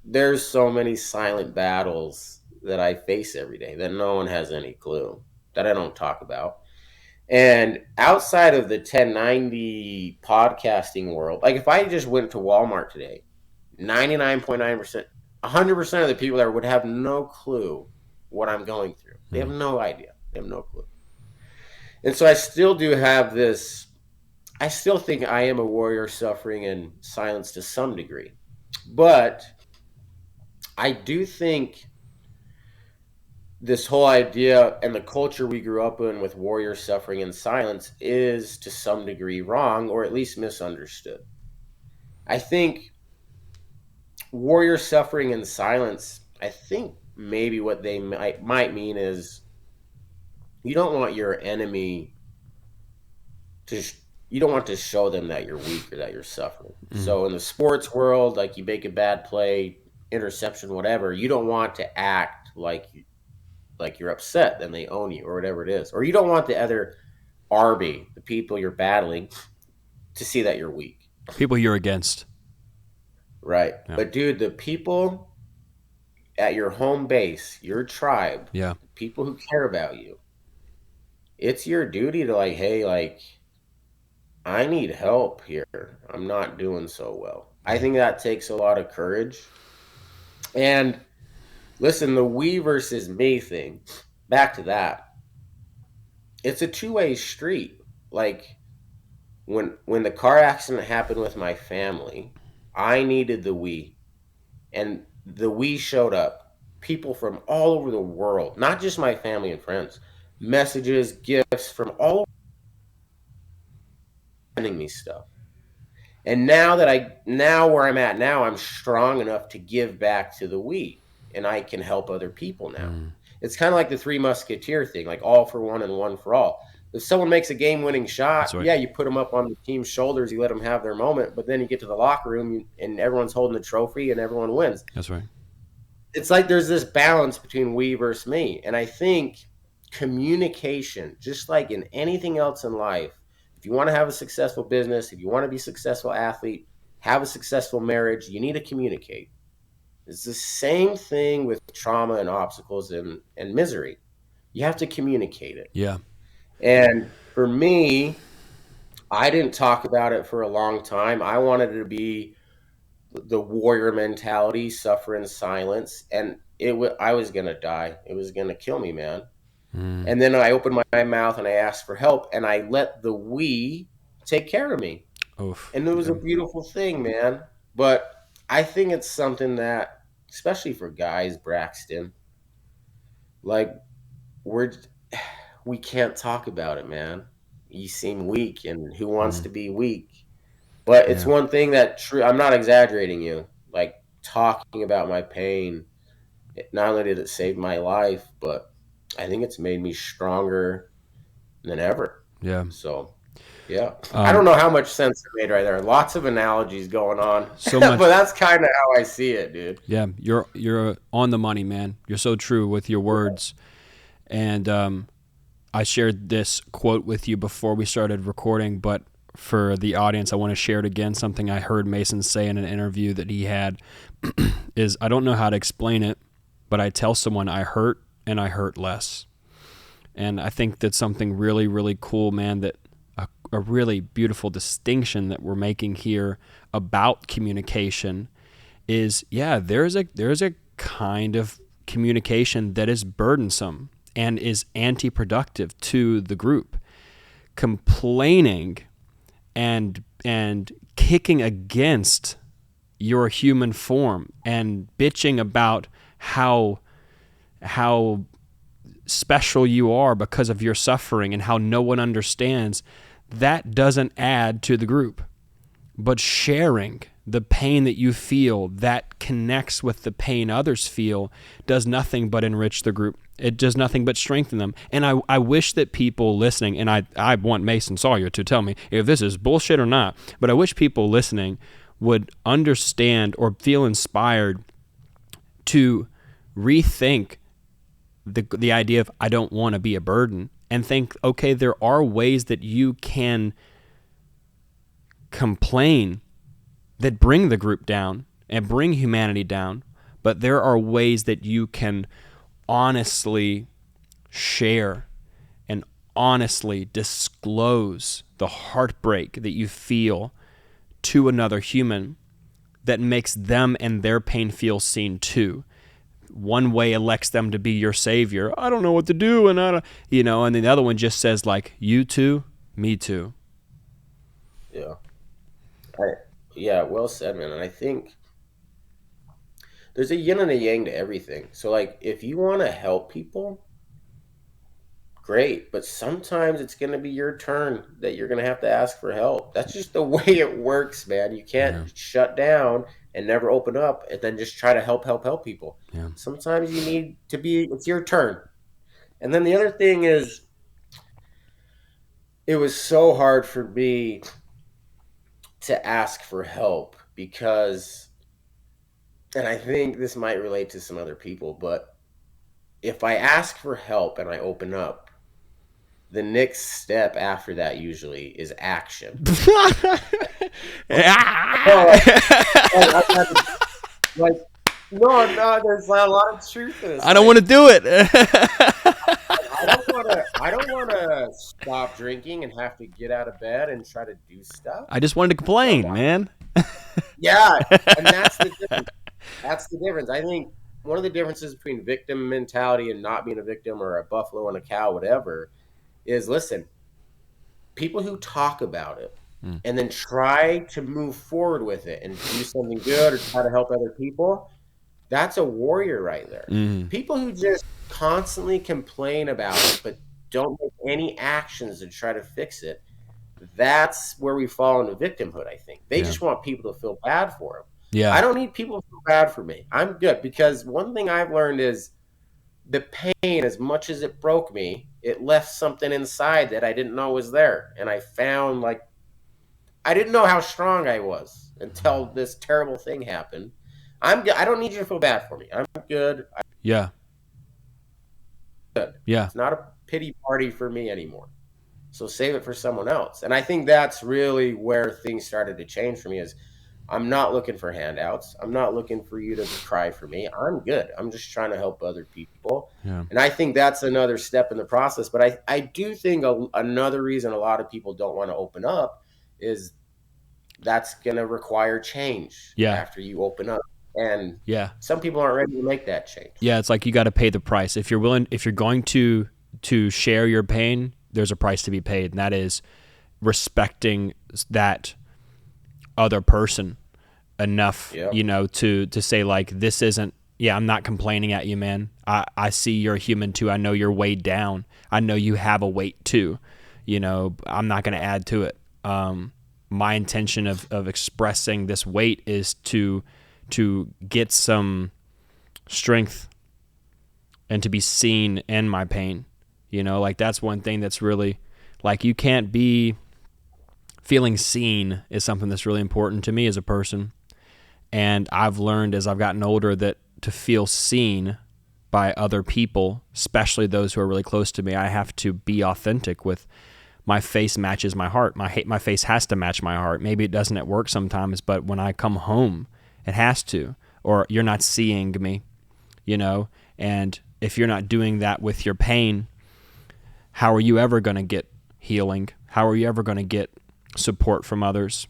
there's so many silent battles that I face every day that no one has any clue, that I don't talk about. And outside of the 1090 podcasting world, like if I just went to Walmart today, 99.9%, 100% of the people there would have no clue what I'm going through. They have no idea. They have no clue. And so I still do have this, I still think I am a warrior suffering in silence to some degree. But I do think this whole idea and the culture we grew up in with warrior suffering in silence is to some degree wrong, or at least misunderstood. I think warrior suffering in silence, I think maybe what they might mean is you don't want your enemy to you don't want to show them that you're weak or that you're suffering. So in the sports world, like you make a bad play, interception, whatever, you don't want to act like you're upset, then they own you or whatever it is. Or you don't want the other Arby, the people you're battling, to see that you're weak. People you're against. Right. Yeah. But dude, the people at your home base, your tribe, Yeah. the people who care about you, it's your duty to like, hey, like, I need help here. I'm not doing so well. I think that takes a lot of courage. And listen, the we versus me thing, back to that. It's a two-way street. Like when the car accident happened with my family, I needed the we, and the we showed up. People from all over the world, not just my family and friends, messages, gifts from all over, sending me stuff. And now where I'm at now, I'm strong enough to give back to the we, and I can help other people now. Mm. It's kind of like the Three Musketeer thing, like all for one and one for all. If someone makes a game-winning shot, That's right. yeah, you put them up on the team's shoulders, you let them have their moment, but then you get to the locker room and everyone's holding the trophy and everyone wins. That's right. It's like there's this balance between we versus me, and I think communication, just like in anything else in life, if you want to have a successful business, if you want to be a successful athlete, have a successful marriage, you need to communicate. It's the same thing with trauma and obstacles and misery. You have to communicate it. Yeah. And for me, I didn't talk about it for a long time. I wanted it to be the warrior mentality, suffer in silence, and I was gonna die. It was gonna kill me, man. Mm. And then I opened my mouth and I asked for help, and I let the we take care of me, Oof. and it was Yeah. a beautiful thing, man. But I think it's something that, especially for guys, Braxton, like we're we can't talk about it, man. You seem weak, and who wants Mm. to be weak? But it's Yeah. one thing that true. I'm not exaggerating you. Like talking about my pain, not only did it save my life, but I think it's made me stronger than ever. Yeah. So, yeah. I Um, don't know how much sense I made right there. Lots of analogies going on, so but much. that's kind of how I see it, dude. Yeah. You're on the money, man. You're so true with your words. And I shared this quote with you before we started recording, but for the audience, I want to share it again. Something I heard Mason say in an interview that he had is, I don't know how to explain it, but I tell someone I hurt and I hurt less. And I think that's something really, really cool, man, that a really beautiful distinction that we're making here about communication is, yeah, there's a kind of communication that is burdensome and is anti-productive to the group. Complaining and kicking against your human form and bitching about how special you are because of your suffering and how no one understands, that doesn't add to the group. But sharing the pain that you feel that connects with the pain others feel does nothing but enrich the group. It does nothing but strengthen them. And I wish that people listening, and I want Mason Sawyer to tell me if this is bullshit or not, but I wish people listening would understand or feel inspired to rethink the idea of I don't want to be a burden, and think, okay, there are ways that you can complain that bring the group down and bring humanity down, but there are ways that you can honestly share and honestly disclose the heartbreak that you feel to another human that makes them and their pain feel seen too. One way elects them to be your savior. I don't know what to do, and I don't, and then the other one just says like, you too, me too. Yeah. I, yeah, well said, man. And I think there's a yin and a yang to everything. So, like, if you want to help people, great. But sometimes it's going to be your turn that you're going to have to ask for help. That's just the way it works, man. You can't Yeah, shut down and never open up and then just try to help people. yeah, Sometimes you need to it's your turn. And then the other thing is, it was so hard for me to ask for help because, and I think this might relate to some other people, but if I ask for help and I open up, the next step after that usually is action. No, like, I gotta, like, no, there's a lot of truth in this. I don't Like, want to do it. I don't want to stop drinking and have to get out of bed and try to do stuff. I just wanted to No, complain, man. yeah, and that's the difference. That's the difference. I think one of the differences between victim mentality and not being a victim or a buffalo and a cow, whatever, is listen, people who talk about it Mm. and then try to move forward with it and do something good or try to help other people, that's a warrior right there. Mm. People who just constantly complain about it but don't make any actions to try to fix it, that's where we fall into victimhood, I think. They Yeah. just want people to feel bad for them. I Yeah. don't need people to feel bad for me. I'm good because one thing I've learned is the pain, as much as it broke me, it left something inside that I didn't know was there. And I found like I didn't know how strong I was until this terrible thing happened. I'm good. I don't need you to feel bad for me. I'm good. I'm Yeah. good. Yeah. It's not a pity party for me anymore. So save it for someone else. And I think that's really where things started to change for me is I'm not looking for handouts. I'm not looking for you to cry for me. I'm good. I'm just trying to help other people. Yeah. And I think that's another step in the process. But I do think another reason a lot of people don't want to open up is that's going to require change Yeah. after you open up. And Yeah. some people aren't ready to make that change. Yeah. It's like you got to pay the price if you're willing. If you're going to share your pain, there's a price to be paid, and that is respecting that other person enough, Yep. to say like, this isn't, yeah, I'm not complaining at you, man. I see you're a human too. I know you're weighed down. I know you have a weight too. I'm not going to add to it. My intention of expressing this weight is to get some strength and to be seen in my pain. Like that's one thing that's really, like, you can't be feeling seen is something that's really important to me as a person. And I've learned as I've gotten older that to feel seen by other people, especially those who are really close to me, I have to be authentic with my face matches my heart. My face has to match my heart. Maybe it doesn't at work sometimes, but when I come home, it has to. Or you're not seeing me, and if you're not doing that with your pain, how are you ever going to get healing? How are you ever going to get support from others?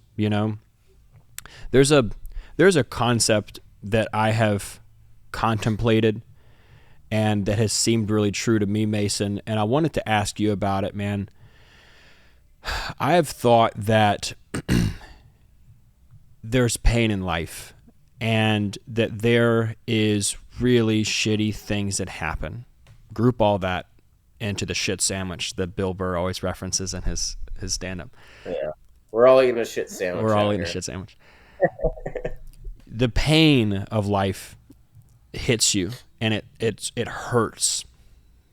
There's a concept that I have contemplated and that has seemed really true to me, Mason, and I wanted to ask you about it, man. I have thought that there's pain in life and that there is really shitty things that happen. Group all that into the shit sandwich that Bill Burr always references in his stand-up. Yeah. We're all eating a shit sandwich. We're all eating a shit sandwich. The pain of life hits you, and it hurts.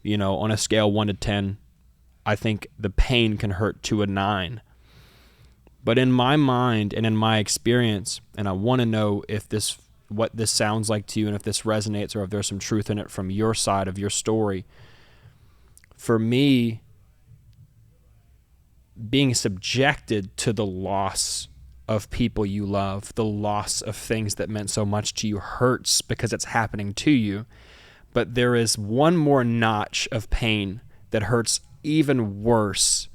On a scale 1 to 10, I think the pain can hurt to a 9. But in my mind and in my experience, and I want to know what this sounds like to you, and if this resonates, or if there's some truth in it from your side of your story. For me, being subjected to the loss of people you love, the loss of things that meant so much to you, hurts because it's happening to you. But there is one more notch of pain that hurts even worse,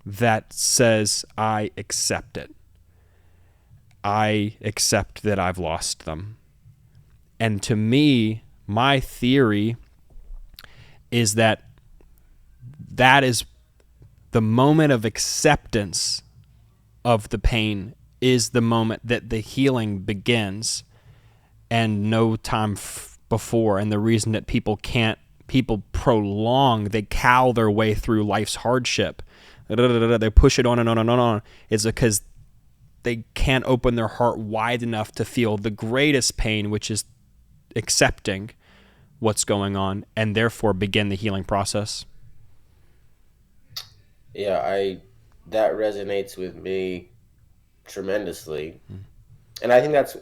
that says, I accept it. I accept that I've lost them. And to me, my theory is that is the moment of acceptance of the pain is the moment that the healing begins, and no time before. And the reason that people prolong, they cow their way through life's hardship, they push it on and on and on, is because they can't open their heart wide enough to feel the greatest pain, which is accepting what's going on, and therefore begin the healing process. Yeah, that resonates with me tremendously. And I think that's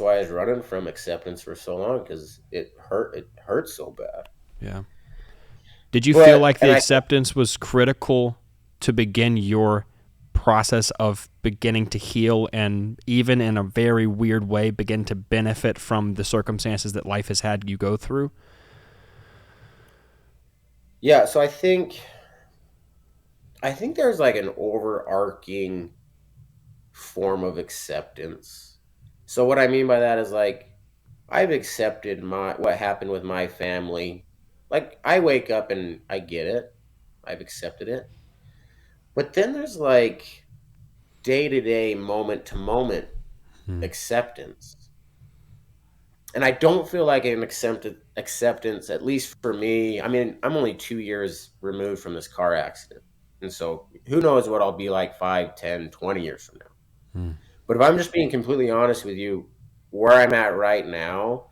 why I was running from acceptance for so long, because it hurts so bad. Yeah. Did you feel But like the and I acceptance was critical to begin your process of beginning to heal and even in a very weird way begin to benefit from the circumstances that life has had you go through? yeah, so I think there's like an overarching form of acceptance. So what I mean by that is like I've accepted my what happened with my family. Like I wake up and I get it. I've accepted it. But then there's like day-to-day, moment-to-moment Hmm. acceptance. And I don't feel like an accepted acceptance, at least for me. I mean, I'm only 2 years removed from this car accident. And so who knows what I'll be like 5, 10, 20 years from now. Hmm. But if I'm just being completely honest with you, where I'm at right now,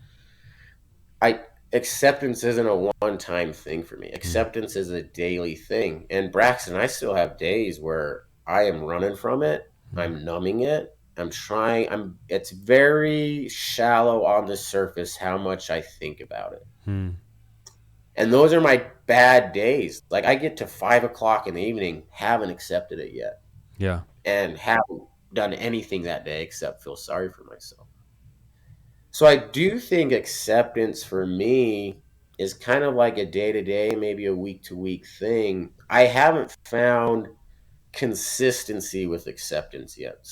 I acceptance isn't a one-time thing for me. Hmm. Acceptance is a daily thing. And Braxton, I still have days where I am running from it. Hmm. I'm numbing it. I'm trying. It's very shallow on the surface how much I think about it. Hmm. And those are my bad days. Like I get to 5 o'clock in the evening, haven't accepted it yet, Yeah. and haven't done anything that day except feel sorry for myself. So I do think acceptance for me is kind of like a day to day, maybe a week to week thing. I haven't found consistency with acceptance yet.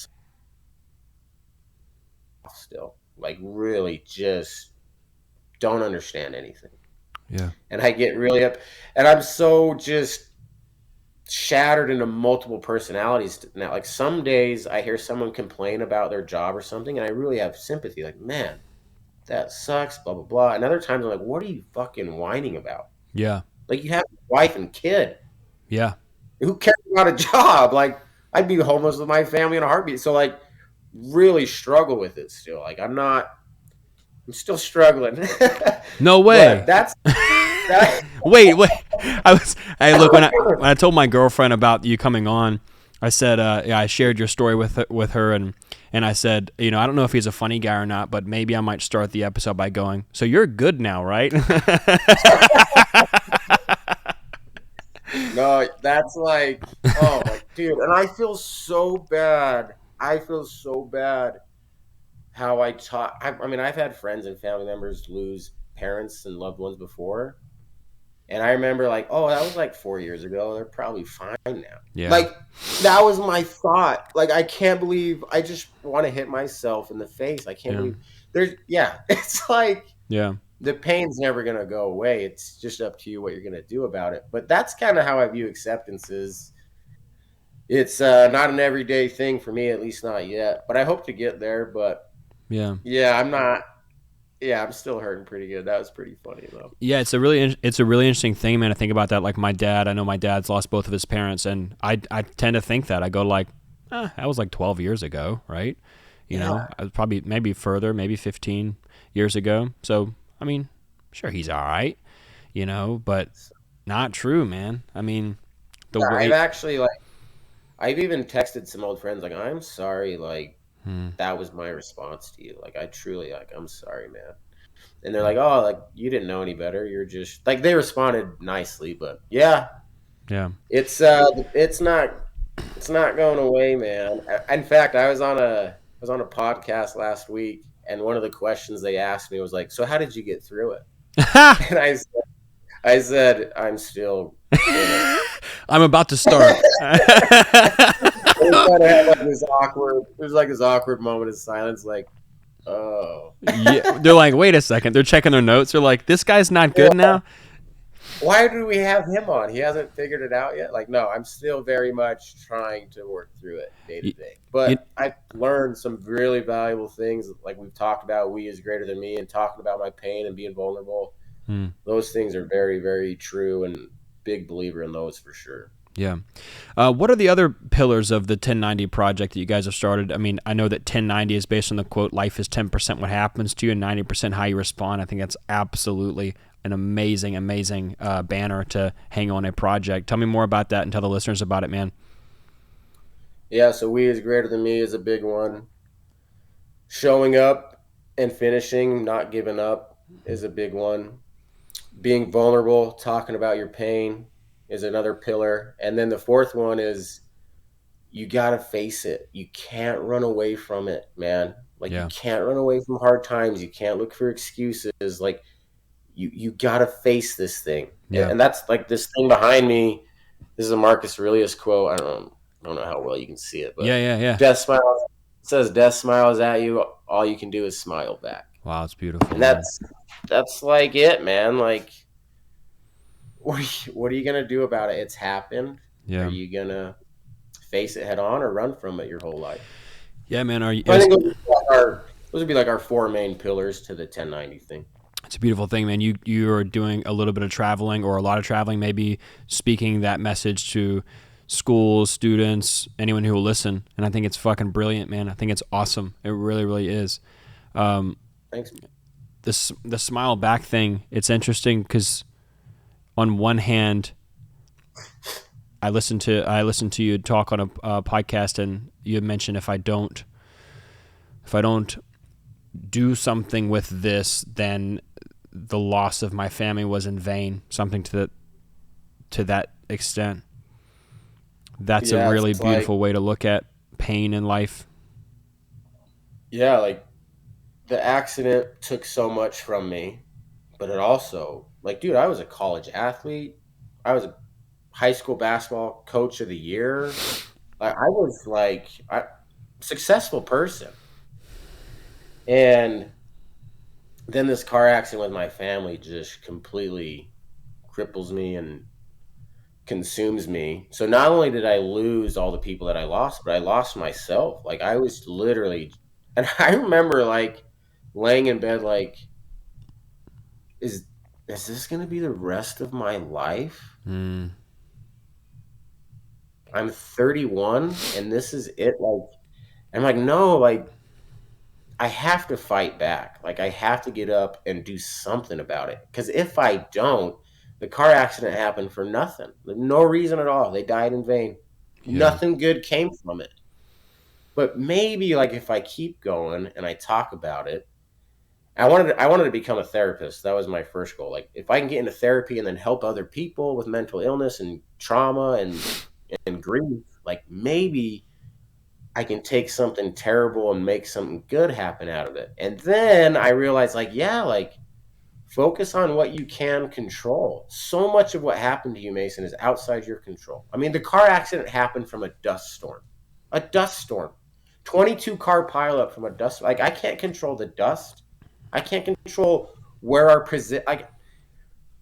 Still, like, really just don't understand anything. Yeah. And I get really up, and I'm so just shattered into multiple personalities now. Like, some days I hear someone complain about their job or something, and I really have sympathy. Like, man, that sucks, blah, blah, blah. And other times I'm like, what are you fucking whining about? Yeah. Like, you have a wife and kid. Yeah. Who cares about a job? Like, I'd be homeless with my family in a heartbeat. So, like, really struggle with it still. Like, I'm still struggling. No But way. that, Wait. I look, when I told my girlfriend about you coming on, I said, yeah, I shared your story with her, and I said, I don't know if he's a funny guy or not, but maybe I might start the episode by going, so you're good now, right? no, that's like, oh my dude. And I feel so bad. I feel so bad how I taught. I mean, I've had friends and family members lose parents and loved ones before. And I remember like, oh, that was like 4 years ago. They're probably fine now. Yeah. Like that was my thought. Like I can't believe I just want to hit myself in the face. I can't Yeah. believe there's yeah. It's like Yeah. the pain's never gonna go away. It's just up to you what you're gonna do about it. But that's kind of how I view acceptance is. It's not an everyday thing for me, at least not yet. But I hope to get there. But Yeah. yeah, I'm not. Yeah, I'm still hurting pretty good. That was pretty funny though. Yeah, it's a really interesting thing, man. To think about that. Like my dad, I know my dad's lost both of his parents, and I tend to think that I go like, that was like 12 years ago, right? Yeah. I was probably maybe further, maybe 15 years ago. So I mean, sure he's all right, but not true, man. I mean, the Yeah, I've way. actually like I've even texted some old friends like I'm sorry like Hmm. that was my response to you. Like I truly like I'm sorry, man. And they're like, "Oh, like you didn't know any better. You're just like they responded nicely, but yeah, Yeah. it's it's not going away, man. In fact, I was on a podcast last week and one of the questions they asked me was like, "So how did you get through it?" And I said I'm still in it. I'm about to start. We kind of had like this awkward. There's like this awkward moment of silence, like, oh, Yeah, they're like, wait a second. They're checking their notes. They're like, this guy's not good now. why do we have him on? He hasn't figured it out yet. Like, no, I'm still very much trying to work through it day to You, day. you, But I've learned some really valuable things, like we've talked about. We is greater than me, and talking about my pain and being vulnerable. hmm, Those things are very, very true, and big believer in those for sure. yeah. What are the other pillars of the 1090 project that you guys have started? I mean, I know that 1090 is based on the quote, life is 10% what happens to you and 90% how you respond. I think that's absolutely an amazing, amazing banner to hang on a project. Tell me more about that and tell the listeners about it, man. Yeah, so we is greater than me is a big one. Showing up and finishing, not giving up is a big one. being vulnerable, talking about your pain is another pillar. And then the fourth one is you got to face it. You can't run away from it, man. Like you Yeah. can't run away from hard times. You can't look for excuses. Like you got to face this thing. Yeah. And that's like this thing behind me. This is a Marcus Aurelius quote. I don't know how well you can see it, Yeah. but Yeah. Yeah. death smiles it says death smiles at you. All you can do is smile back. Wow, it's beautiful, And man. that's like it, man. Like what are you gonna do about it? It's happened. Are Yeah. you gonna face it head on or run from it your whole life? Yeah, man. Are you, So I think those would be like our four main pillars to the 1090 thing. it's a beautiful thing, man. You are doing a little bit of traveling or a lot of traveling, maybe speaking that message to schools, students, anyone who will listen. And I think it's fucking brilliant, man. I think it's awesome. It really, really is. Um, Thanks. the smile back thing. It's interesting because on one hand, I listened to you talk on a podcast, and you had mentioned if I don't do something with this, then the loss of my family was in vain. Something to that extent. That's a Yeah, really it's like beautiful way to look at pain in life. yeah, like the accident took so much from me, but it also like dude, I was a college athlete. I was a high school basketball coach of the year. I was like a successful person. And then this car accident with my family just completely cripples me and consumes me. So not only did I lose all the people that I lost, but I lost myself. Like I was literally, and I remember like laying in bed, like, is is this going to be the rest of my life? Mm, I'm 31, and this is it. Like, I'm like, no, like I have to fight back. Like I have to get up and do something about it. Because if I don't, the car accident happened for nothing. No reason at all. They died in vain. yeah. Nothing good came from it. But maybe like if I keep going and I talk about it, I wanted to become a therapist. That was my first goal. Like if I can get into therapy and then help other people with mental illness and trauma and grief, like maybe I can take something terrible and make something good happen out of it. And then I realized, like, yeah, like focus on what you can control. So much of what happened to you, Mason, is outside your control. I mean, the car accident happened from a dust storm. A dust storm. 22 car pileup from a dust. Like, I can't control the dust. I can't control where our position. Like,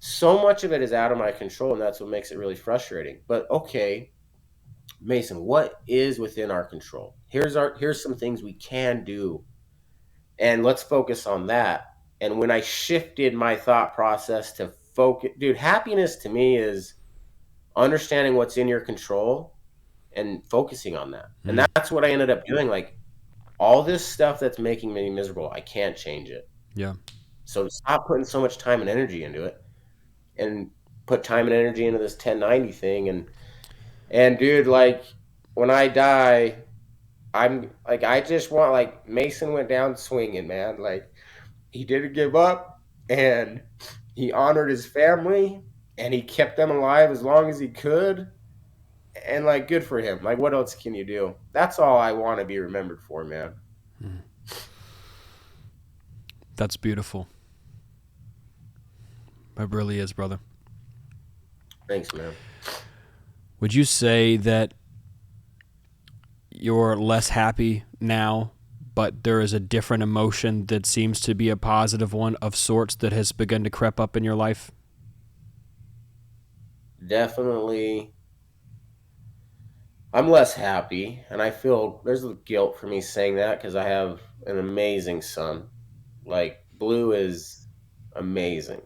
so much of it is out of my control, and that's what makes it really frustrating. But okay, Mason, what is within our control? Here's some things we can do, and let's focus on that. And when I shifted my thought process to focus, dude, happiness to me is understanding what's in your control and focusing on that. And Mm, that's what I ended up doing. Like all this stuff that's making me miserable, I can't change it. yeah. So stop putting so much time and energy into it, and put time and energy into this 1090 thing. And dude, like when I die, I'm like, I just want, like, Mason went down swinging, man. Like, he didn't give up, and he honored his family, and he kept them alive as long as he could. And, like, good for him. Like, what else can you do? That's all I want to be remembered for, man. Mm. That's beautiful. It really is, brother. Thanks, man. Would you say that you're less happy now, but there is a different emotion that seems to be a positive one of sorts that has begun to creep up in your life? Definitely. I'm less happy, and I feel there's a guilt for me saying that because I have an amazing son. Like, Blue is amazing.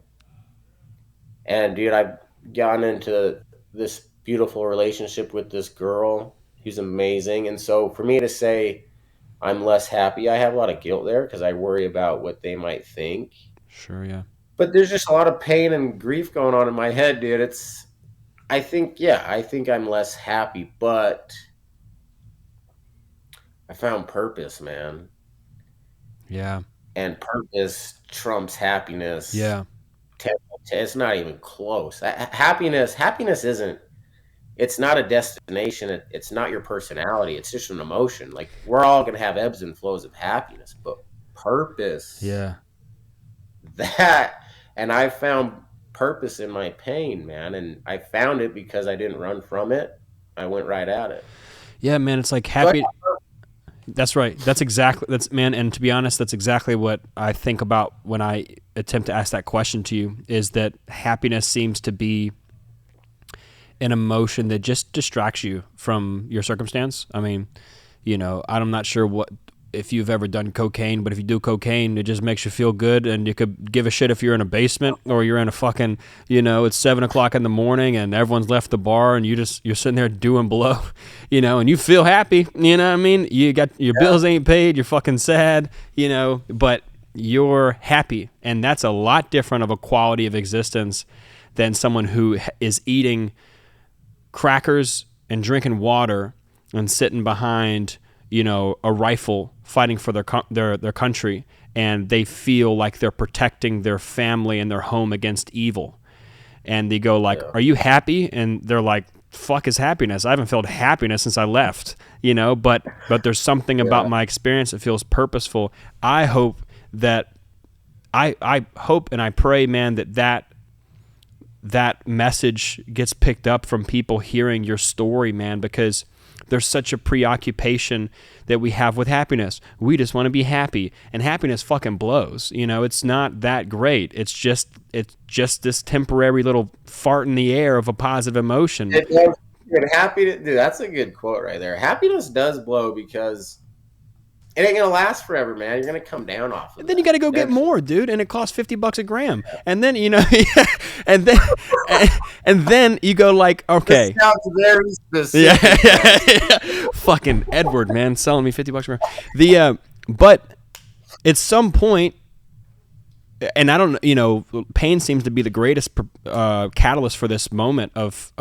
And dude, I've gotten into this beautiful relationship with this girl who's amazing. And so for me to say I'm less happy, I have a lot of guilt there because I worry about what they might think. Sure, yeah. But there's just a lot of pain and grief going on in my head, dude. I think I'm less happy, but I found purpose, man. Yeah. And purpose trumps happiness Yeah. 10 It's not even close. Happiness isn't. It's not a destination. It's not your personality. It's just an emotion. Like we're all gonna have ebbs and flows of happiness, but purpose, Yeah. that, and I found purpose in my pain, man, and I found it because I didn't run from it. I went right at it. Yeah, man, it's like So happy. That's right. That's man. And to be honest, that's exactly what I think about when I attempt to ask that question to you, is that happiness seems to be an emotion that just distracts you from your circumstance. I mean, I'm not sure if you've ever done cocaine, but if you do cocaine, it just makes you feel good, and you could give a shit if you're in a basement or you're in a fucking, it's 7:00 in the morning and everyone's left the bar and you're sitting there doing blow, and you feel happy. You know what I mean? You got your bills ain't paid, you're fucking sad, but you're happy, and that's a lot different of a quality of existence than someone who is eating crackers and drinking water and sitting behind, a rifle fighting for their country, and they feel like they're protecting their family and their home against evil. And they go like, "Are you happy?" And they're like, "Fuck is happiness? I haven't felt happiness since I left." But there's something about my experience that feels purposeful. I hope and I pray, man, that message gets picked up from people hearing your story, man, because there's such a preoccupation that we have with happiness. We just want to be happy, and happiness fucking blows. It's not that great. It's just this temporary little fart in the air of a positive emotion. Dude, that's a good quote right there. Happiness does blow because it ain't gonna last forever, man. You're gonna come down off of it. And then you got to go get more, dude, and it costs $50 a gram. And then and then you go like, okay, this sounds very specific. yeah. Fucking Edward, man, selling me $50 a gram. But at some point, and I don't, pain seems to be the greatest catalyst for this moment of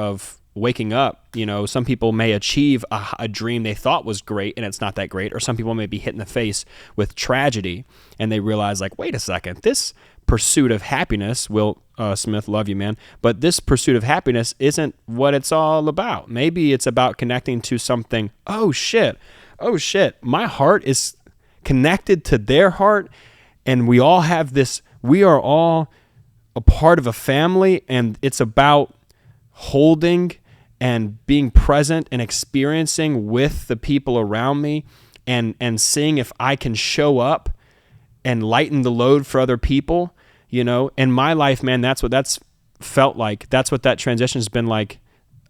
waking up. Some people may achieve a dream they thought was great and it's not that great, or some people may be hit in the face with tragedy and they realize like, wait a second, this pursuit of happiness, Will Smith, love you, man, but this pursuit of happiness isn't what it's all about. Maybe it's about connecting to something. Oh shit, my heart is connected to their heart, and we all have this, we are all a part of a family, and it's about holding and being present and experiencing with the people around me, and seeing if I can show up and lighten the load for other people, in my life, man. That's what that's felt like. That's what that transition has been like.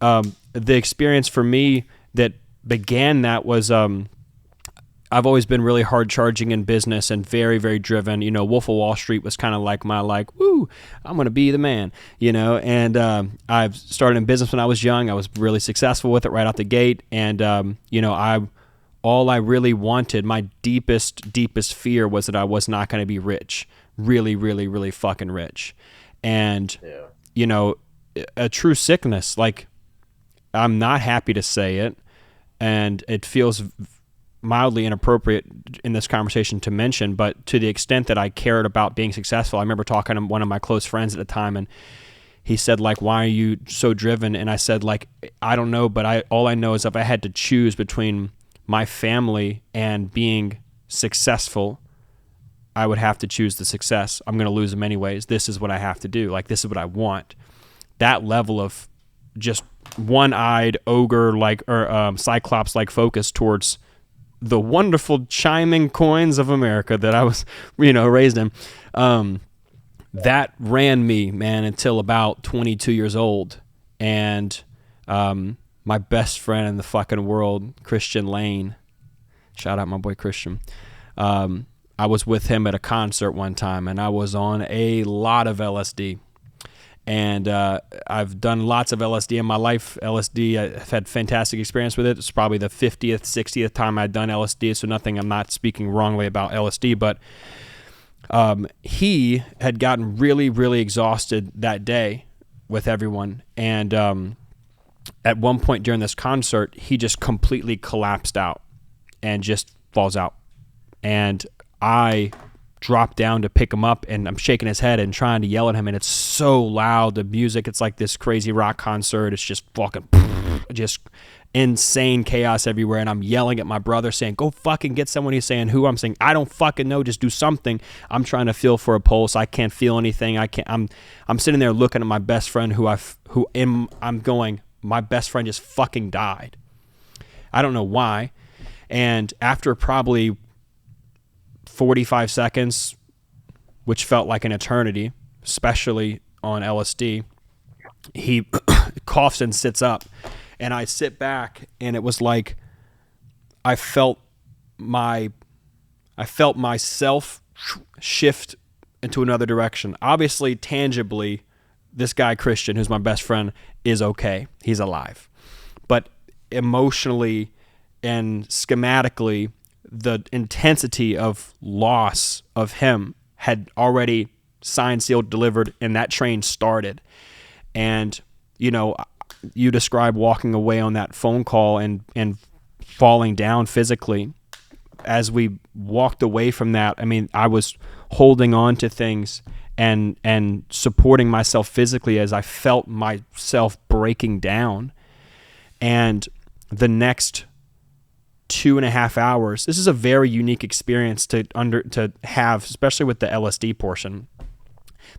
The experience for me that began that was, I've always been really hard charging in business and very, very driven. Wolf of Wall Street was kind of like my woo, I'm going to be the man, and I've started in business when I was young. I was really successful with it right out the gate. And, all I really wanted, my deepest fear was that I was not going to be rich, really, really, really fucking rich. And, a true sickness, like I'm not happy to say it, and it feels mildly inappropriate in this conversation to mention, but to the extent that I cared about being successful, I remember talking to one of my close friends at the time, and he said like, "Why are you so driven?" And I said like, "I don't know, but all I know is if I had to choose between my family and being successful, I would have to choose the success. I'm going to lose them anyways. This is what I have to do. Like, this is what I want." That level of just one-eyed ogre or cyclops like focus towards the wonderful chiming coins of America that I was, raised in, that ran me, man, until about 22 years old. And my best friend in the fucking world, Christian Lane, shout out my boy Christian, I was with him at a concert one time, and I was on a lot of LSD. And I've done lots of LSD in my life. LSD, I've had fantastic experience with it. It's probably the 50th, 60th time I'd done LSD, so nothing, I'm not speaking wrongly about LSD, but he had gotten really, really exhausted that day with everyone. And at one point during this concert, he just completely collapsed out and just falls out. And I drop down to pick him up, and I'm shaking his head and trying to yell at him, and it's so loud, the music, it's like this crazy rock concert. It's just fucking just insane chaos everywhere, and I'm yelling at my brother saying, go fucking get someone. He's saying, who? I'm saying, I don't fucking know, just do something. I'm trying to feel for a pulse. I can't feel anything. I'm sitting there looking at my best friend I'm going, my best friend just fucking died. I don't know why. And after probably 45 seconds, which felt like an eternity, especially on LSD, he coughs and sits up. And I sit back, and it was like I felt myself shift into another direction. Obviously, tangibly, this guy, Christian, who's my best friend, is okay. He's alive. But emotionally and schematically, the intensity of loss of him had already signed, sealed, delivered, and that train started. And, you know, you describe walking away on that phone call and falling down physically. As we walked away from that, I mean, I was holding on to things and supporting myself physically as I felt myself breaking down. And the next 2.5 hours, this is a very unique experience to have, especially with the LSD portion.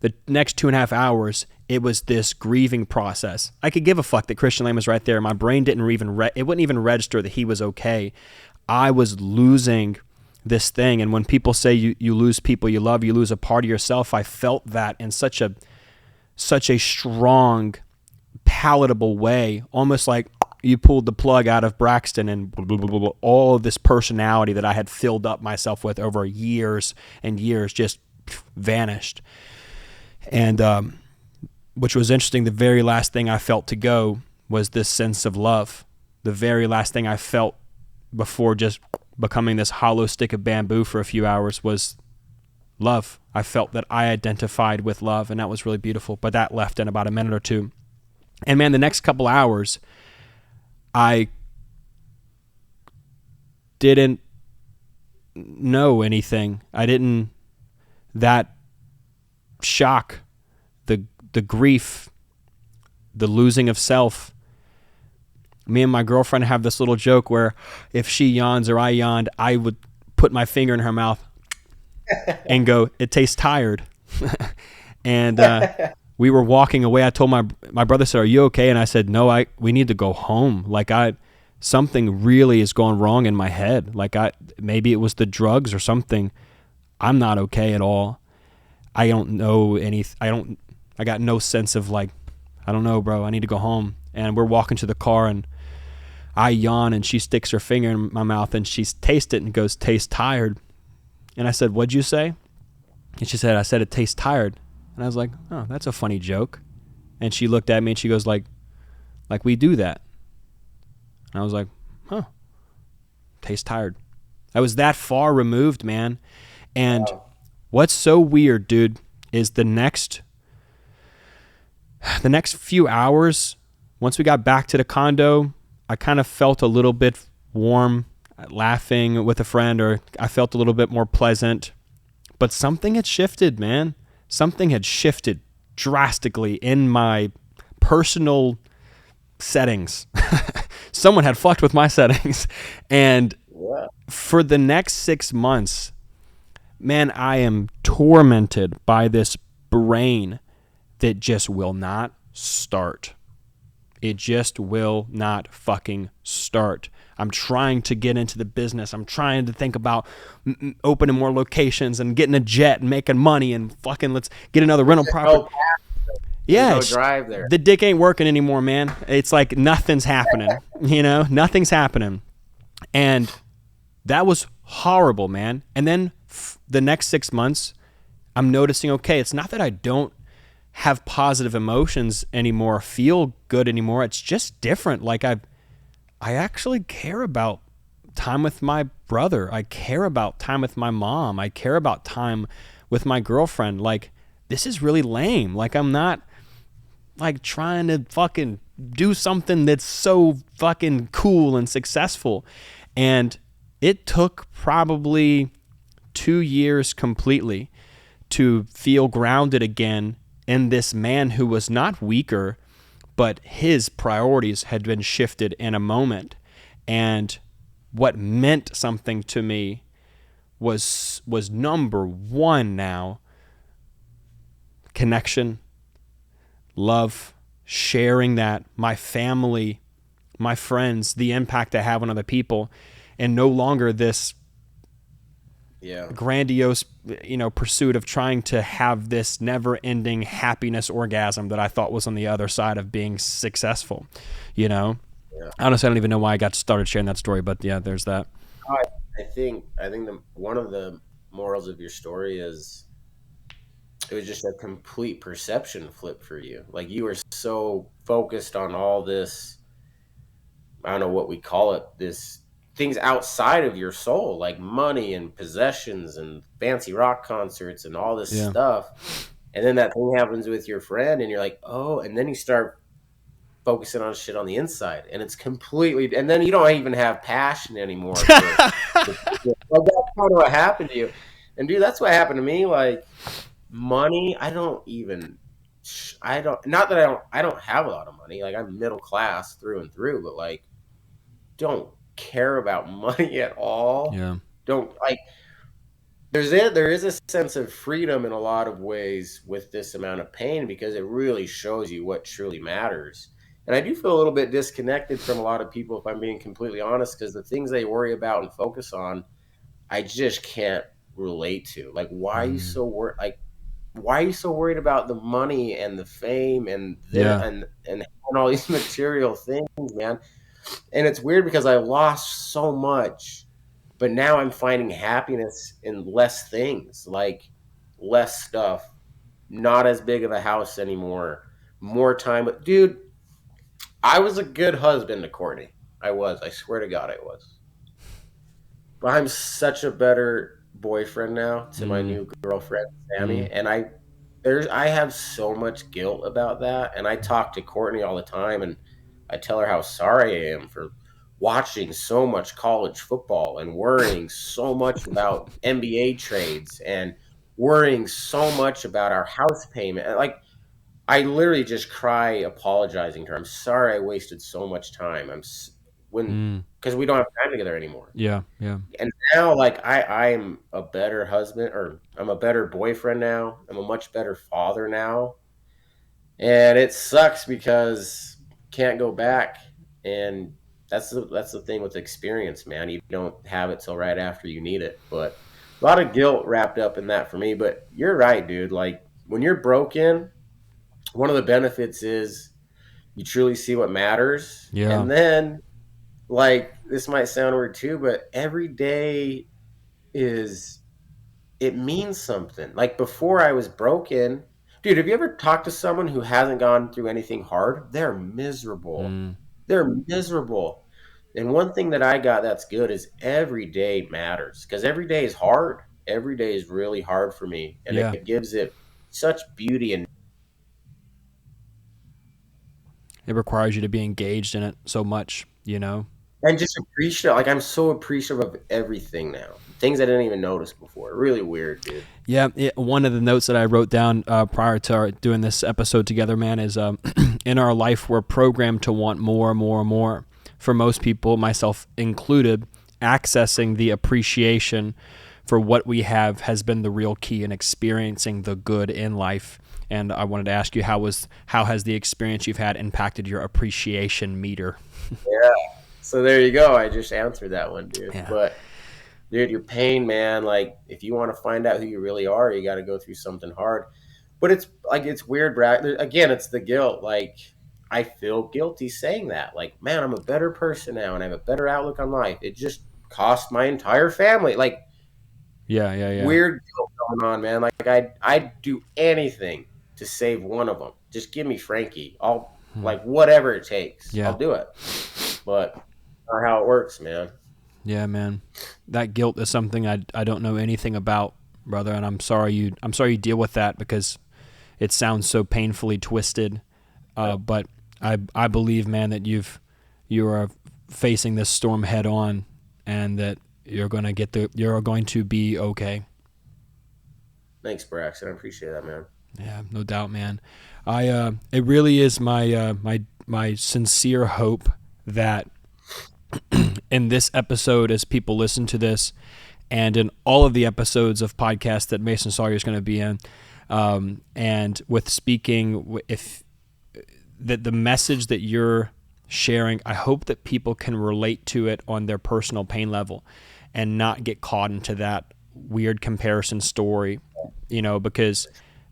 The next 2.5 hours, it was this grieving process. I could give a fuck that Christian Lane was right there. My brain didn't even it wouldn't even register that he was okay. I was losing this thing. And when people say you lose people you love, you lose a part of yourself, I felt that in such a strong, palatable way, almost like you pulled the plug out of Braxton, and blah, blah, blah, blah, all of this personality that I had filled up myself with over years and years just vanished. And which was interesting, the very last thing I felt to go was this sense of love. The very last thing I felt before just becoming this hollow stick of bamboo for a few hours was love. I felt that I identified with love, and that was really beautiful. But that left in about a minute or two. And man, the next couple hours, I didn't know anything. That shock, the grief, the losing of self. Me and my girlfriend have this little joke where if she yawns or I yawned, I would put my finger in her mouth and go, it tastes tired. And we were walking away. I told my brother said, are you okay? And I said, no, we need to go home. Like something really is going wrong in my head. Like maybe it was the drugs or something. I'm not okay at all. I don't know anything. I got no sense of like, I don't know, bro, I need to go home. And we're walking to the car, and I yawn, and she sticks her finger in my mouth, and she tastes it and goes, tastes tired. And I said, what'd you say? And she said, I said it tastes tired. And I was like, oh, that's a funny joke. And she looked at me and she goes like we do that. And I was like, huh, tastes tired. I was that far removed, man. And what's so weird, dude, is the next few hours, once we got back to the condo, I kind of felt a little bit warm, laughing with a friend, or I felt a little bit more pleasant. But something had shifted, man. Something had shifted drastically in my personal settings. Someone had fucked with my settings. And for the next 6 months, man, I am tormented by this brain that just will not start. It just will not fucking start. I'm trying to get into the business. I'm trying to think about opening more locations and getting a jet and making money and fucking let's get another rental property. Yeah, no drive there. The dick ain't working anymore, man. It's like nothing's happening. Nothing's happening. And that was horrible, man. And then the next 6 months, I'm noticing, okay, it's not that I don't have positive emotions anymore, feel good anymore. It's just different. Like I actually care about time with my brother. I care about time with my mom. I care about time with my girlfriend. Like, this is really lame. Like, I'm not like trying to fucking do something that's so fucking cool and successful. And it took probably 2 years completely to feel grounded again in this man who was not weaker, but his priorities had been shifted in a moment. And what meant something to me was number one now, connection, love, sharing that, my family, my friends, the impact I have on other people, and no longer this grandiose, pursuit of trying to have this never-ending happiness orgasm that I thought was on the other side of being successful. Yeah. Honestly, I don't even know why I got started sharing that story, but yeah, there's that. I think one of the morals of your story is it was just a complete perception flip for you. Like you were so focused on all this, I don't know what we call it, this things outside of your soul, like money and possessions and fancy rock concerts and all this Yeah. stuff. And then that thing happens with your friend and you're like, oh, and then you start focusing on shit on the inside and it's completely, and then you don't even have passion anymore well, that's kind of what happened to you. And dude, that's what happened to me. Like money, not that I don't have a lot of money. Like I'm middle class through and through, but like don't care about money at all. Yeah. Don't like there is a sense of freedom in a lot of ways with this amount of pain because it really shows you what truly matters. And I do feel a little bit disconnected from a lot of people, if I'm being completely honest, because the things they worry about and focus on, I just can't relate to. Like, why are you so worried? Like, why are you so worried about the money and the fame and and all these material things, man? And it's weird because I lost so much, but now I'm finding happiness in less things, like less stuff, not as big of a house anymore, more time. But dude, I was a good husband to Courtney. I was. I swear to God, I was. But I'm such a better boyfriend now to my new girlfriend, Sammy, and I have so much guilt about that. And I talk to Courtney all the time, and I tell her how sorry I am for watching so much college football and worrying so much about NBA trades and worrying so much about our house payment. Like I literally just cry apologizing to her. I'm sorry I wasted so much time. Because we don't have time together anymore. Yeah. Yeah. And now, like I'm a better husband, or I'm a better boyfriend now. I'm a much better father now, and it sucks because can't go back. And that's the thing with experience, man. You don't have it till right after you need it. But a lot of guilt wrapped up in that for me. But you're right, dude. Like when you're broken, one of the benefits is you truly see what matters, Yeah. and then like this might sound weird too, but every day is it means something. Like before I was broken, dude, have you ever talked to someone who hasn't gone through anything hard? They're miserable. They're miserable. And one thing that I got that's good is every day matters because every day is hard. Every day is really hard for me, and Yeah. it gives it such beauty and It requires you to be engaged in it so much, just appreciate. Like I'm so appreciative of everything now. Things I didn't even notice before. Really weird, dude. Yeah, one of the notes that I wrote down prior to doing this episode together, man, is in our life we're programmed to want more and more and more. For most people, myself included, accessing the appreciation for what we have has been the real key in experiencing the good in life. And I wanted to ask you, how has the experience you've had impacted your appreciation meter? Yeah. So there you go. I just answered that one, dude. Yeah. But dude, your pain, man, like if you want to find out who you really are, you got to go through something hard. But it's like it's weird, Brad. Again, it's the guilt. Like I feel guilty saying that. Like, man, I'm a better person now and I have a better outlook on life. It just cost my entire family. Like Yeah. weird guilt going on, man. Like I'd do anything to save one of them. Just give me Frankie. I'll like whatever it takes. Yeah. I'll do it. But not how it works, man. Yeah, man. That guilt is something I don't know anything about, brother, and I'm sorry you deal with that because it sounds so painfully twisted. But I believe, man, that you are facing this storm head on, and that you're going to be okay. Thanks, Braxton. I appreciate that, man. Yeah, no doubt, man. It really is my sincere hope that in this episode, as people listen to this, and in all of the episodes of podcasts that Mason Sawyer is going to be in, and with speaking, if that the message that you're sharing, I hope that people can relate to it on their personal pain level, and not get caught into that weird comparison story, because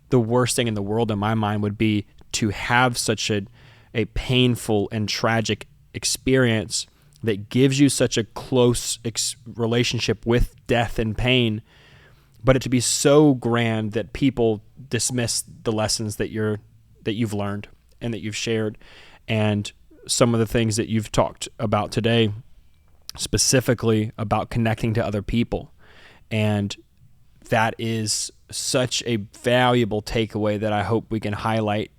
the worst thing in the world in my mind would be to have such a painful and tragic experience that gives you such a close relationship with death and pain, but it to be so grand that people dismiss the lessons that you've learned and that you've shared, and some of the things that you've talked about today, specifically about connecting to other people. And that is such a valuable takeaway that I hope we can highlight,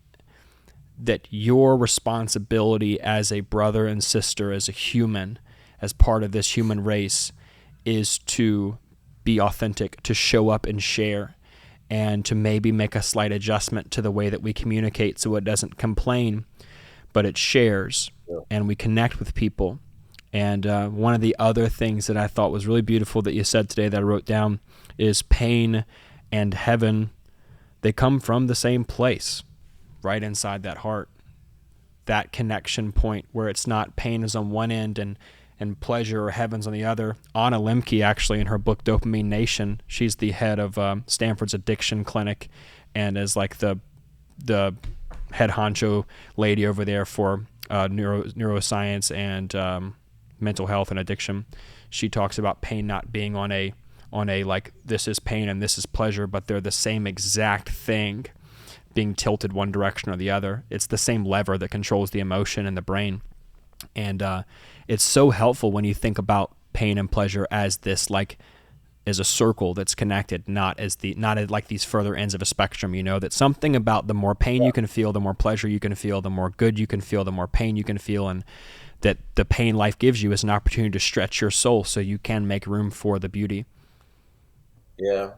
that your responsibility as a brother and sister, as a human, as part of this human race, is to be authentic, to show up and share, and to maybe make a slight adjustment to the way that we communicate so it doesn't complain, but it shares, and we connect with people. And one of the other things that I thought was really beautiful that you said today that I wrote down is pain and heaven, they come from the same place, right inside that heart. That connection point where it's not pain is on one end and pleasure or heaven's on the other. Anna Lemke, actually, in her book Dopamine Nation, she's the head of Stanford's addiction clinic, and is like the head honcho lady over there for neuroscience and mental health and addiction. She talks about pain not being on a like, this is pain and this is pleasure, but they're the same exact thing, being tilted one direction or the other. It's the same lever that controls the emotion in the brain. And it's so helpful when you think about pain and pleasure as this, like, as a circle that's connected, not as like these further ends of a spectrum. That something about the more pain you can feel, the more pleasure you can feel, the more good you can feel, the more pain you can feel, and that the pain life gives you is an opportunity to stretch your soul so you can make room for the beauty. Yeah,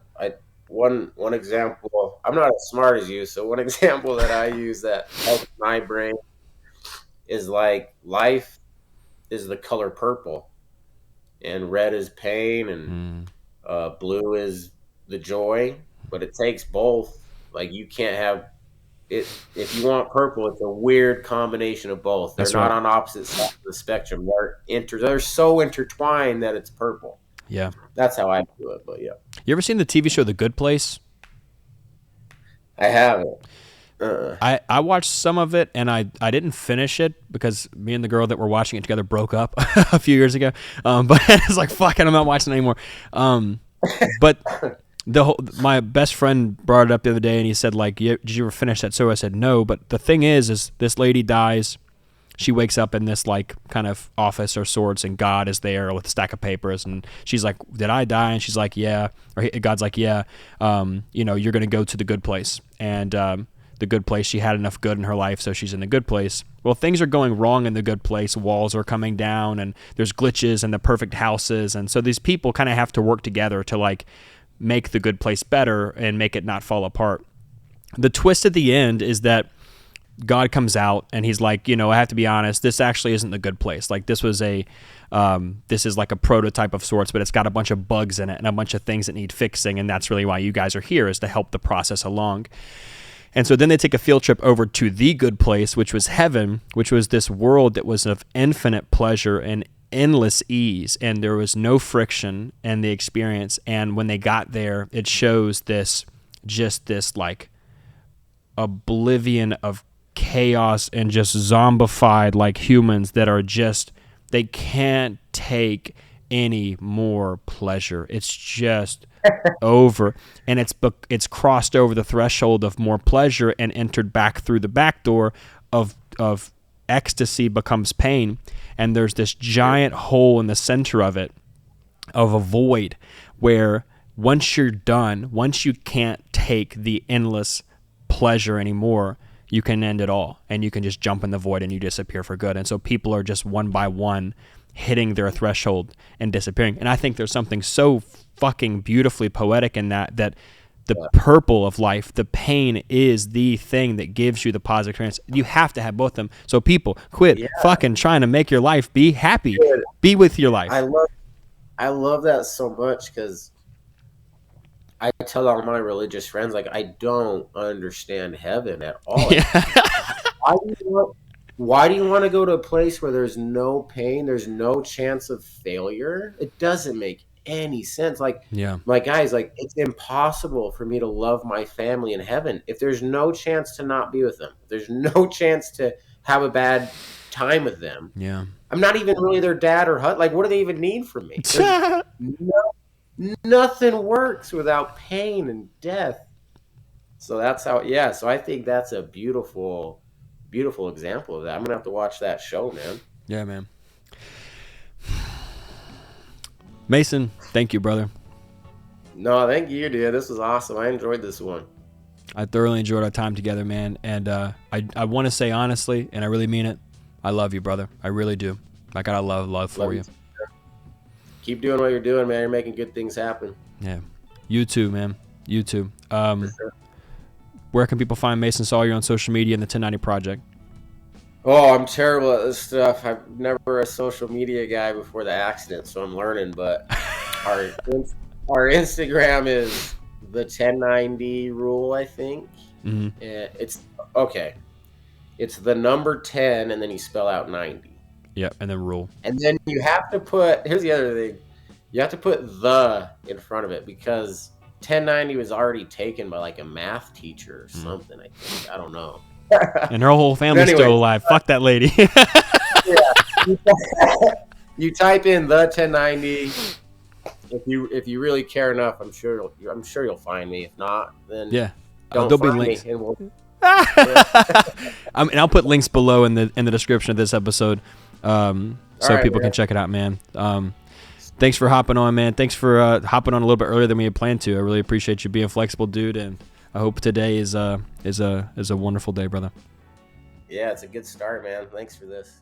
one example. I'm not as smart as you, so one example that I use that helps my brain is like, life is the color purple, and red is pain, and blue is the joy. But it takes both. Like, you can't have it. If you want purple, it's a weird combination of both. They're That's not right. on opposite sides of the spectrum. They're so intertwined that it's purple. Yeah. That's how I do it. But yeah, You ever seen the TV show The Good Place? I haven't. I watched some of it, and I didn't finish it because me and the girl that were watching it together broke up a few years ago. But it's like, fuck it, I'm not watching it anymore. But my best friend brought it up the other day, and he said, like, did you ever finish that? So I said, no. But the thing is this lady dies. She wakes up in this, like, kind of office or sorts, and God is there with a stack of papers, and she's like, did I die? And she's like, yeah. Or God's like, yeah. You're going to go to the good place. And the good place, she had enough good in her life, so she's in the good place. Well, things are going wrong in the good place. Walls are coming down, and there's glitches and the perfect houses. And so these people kind of have to work together to, like, make the good place better and make it not fall apart. The twist at the end is that God comes out and he's like, I have to be honest, this actually isn't the good place. Like, this was this is like a prototype of sorts, but it's got a bunch of bugs in it and a bunch of things that need fixing. And that's really why you guys are here, is to help the process along. And so then they take a field trip over to the good place, which was heaven, which was this world that was of infinite pleasure and endless ease. And there was no friction in the experience. And when they got there, it shows this like oblivion of chaos and just zombified, like, humans that are just, they can't take any more pleasure. It's just over, and it's crossed over the threshold of more pleasure and entered back through the back door of ecstasy becomes pain, and there's this giant hole in the center of it, of a void, where once you're done, once you can't take the endless pleasure anymore, you can end it all, and you can just jump in the void and you disappear for good. And so people are just one by one hitting their threshold and disappearing. And I think there's something so fucking beautifully poetic in that the purple of life, the pain is the thing that gives you the positive experience. You have to have both of them. So people, quit fucking trying to make your life be happy. Dude, be with your life. I love that so much, because I tell all my religious friends, like, I don't understand heaven at all. Yeah. Why do you want to go to a place where there's no pain, there's no chance of failure? It doesn't make any sense. Like, guys, like, it's impossible for me to love my family in heaven if there's no chance to not be with them. There's no chance to have a bad time with them. Yeah. I'm not even really their dad or husband. Like, what do they even need from me? Nothing works without pain and death. So that's how, so I think that's a beautiful, beautiful example of that. I'm going to have to watch that show, man. Yeah, man. Mason, thank you, brother. No, thank you, dude. This was awesome. I enjoyed this one. I thoroughly enjoyed our time together, man. And I want to say honestly, and I really mean it, I love you, brother. I really do. I got a love for you. Keep doing what you're doing, man. You're making good things happen. Yeah. You too, man. You too. For sure. Where can people find Mason Sawyer on social media and the 1090 Project? Oh, I'm terrible at this stuff. I've never a social media guy before the accident, so I'm learning. But our Instagram is the 1090 rule, I think. Mm-hmm. It's okay. It's the number 10, and then you spell out 90. Yep, and then rule. And then you have to put, here's the other thing, you have to put the in front of it, because 1090 was already taken by like a math teacher or something, I think. I don't know. And her whole family's still alive. Fuck that lady. You type in the 1090. If you really care enough, I'm sure you'll find me. If not, then there'll be links. Me, and we'll, and I'll put links below in the description of this episode, so people can check it out, man. Thanks for hopping on, man. Thanks for hopping on a little bit earlier than we had planned to. I really appreciate you being flexible, dude, and I hope today is a wonderful day, brother. Yeah, it's a good start, man. Thanks for this.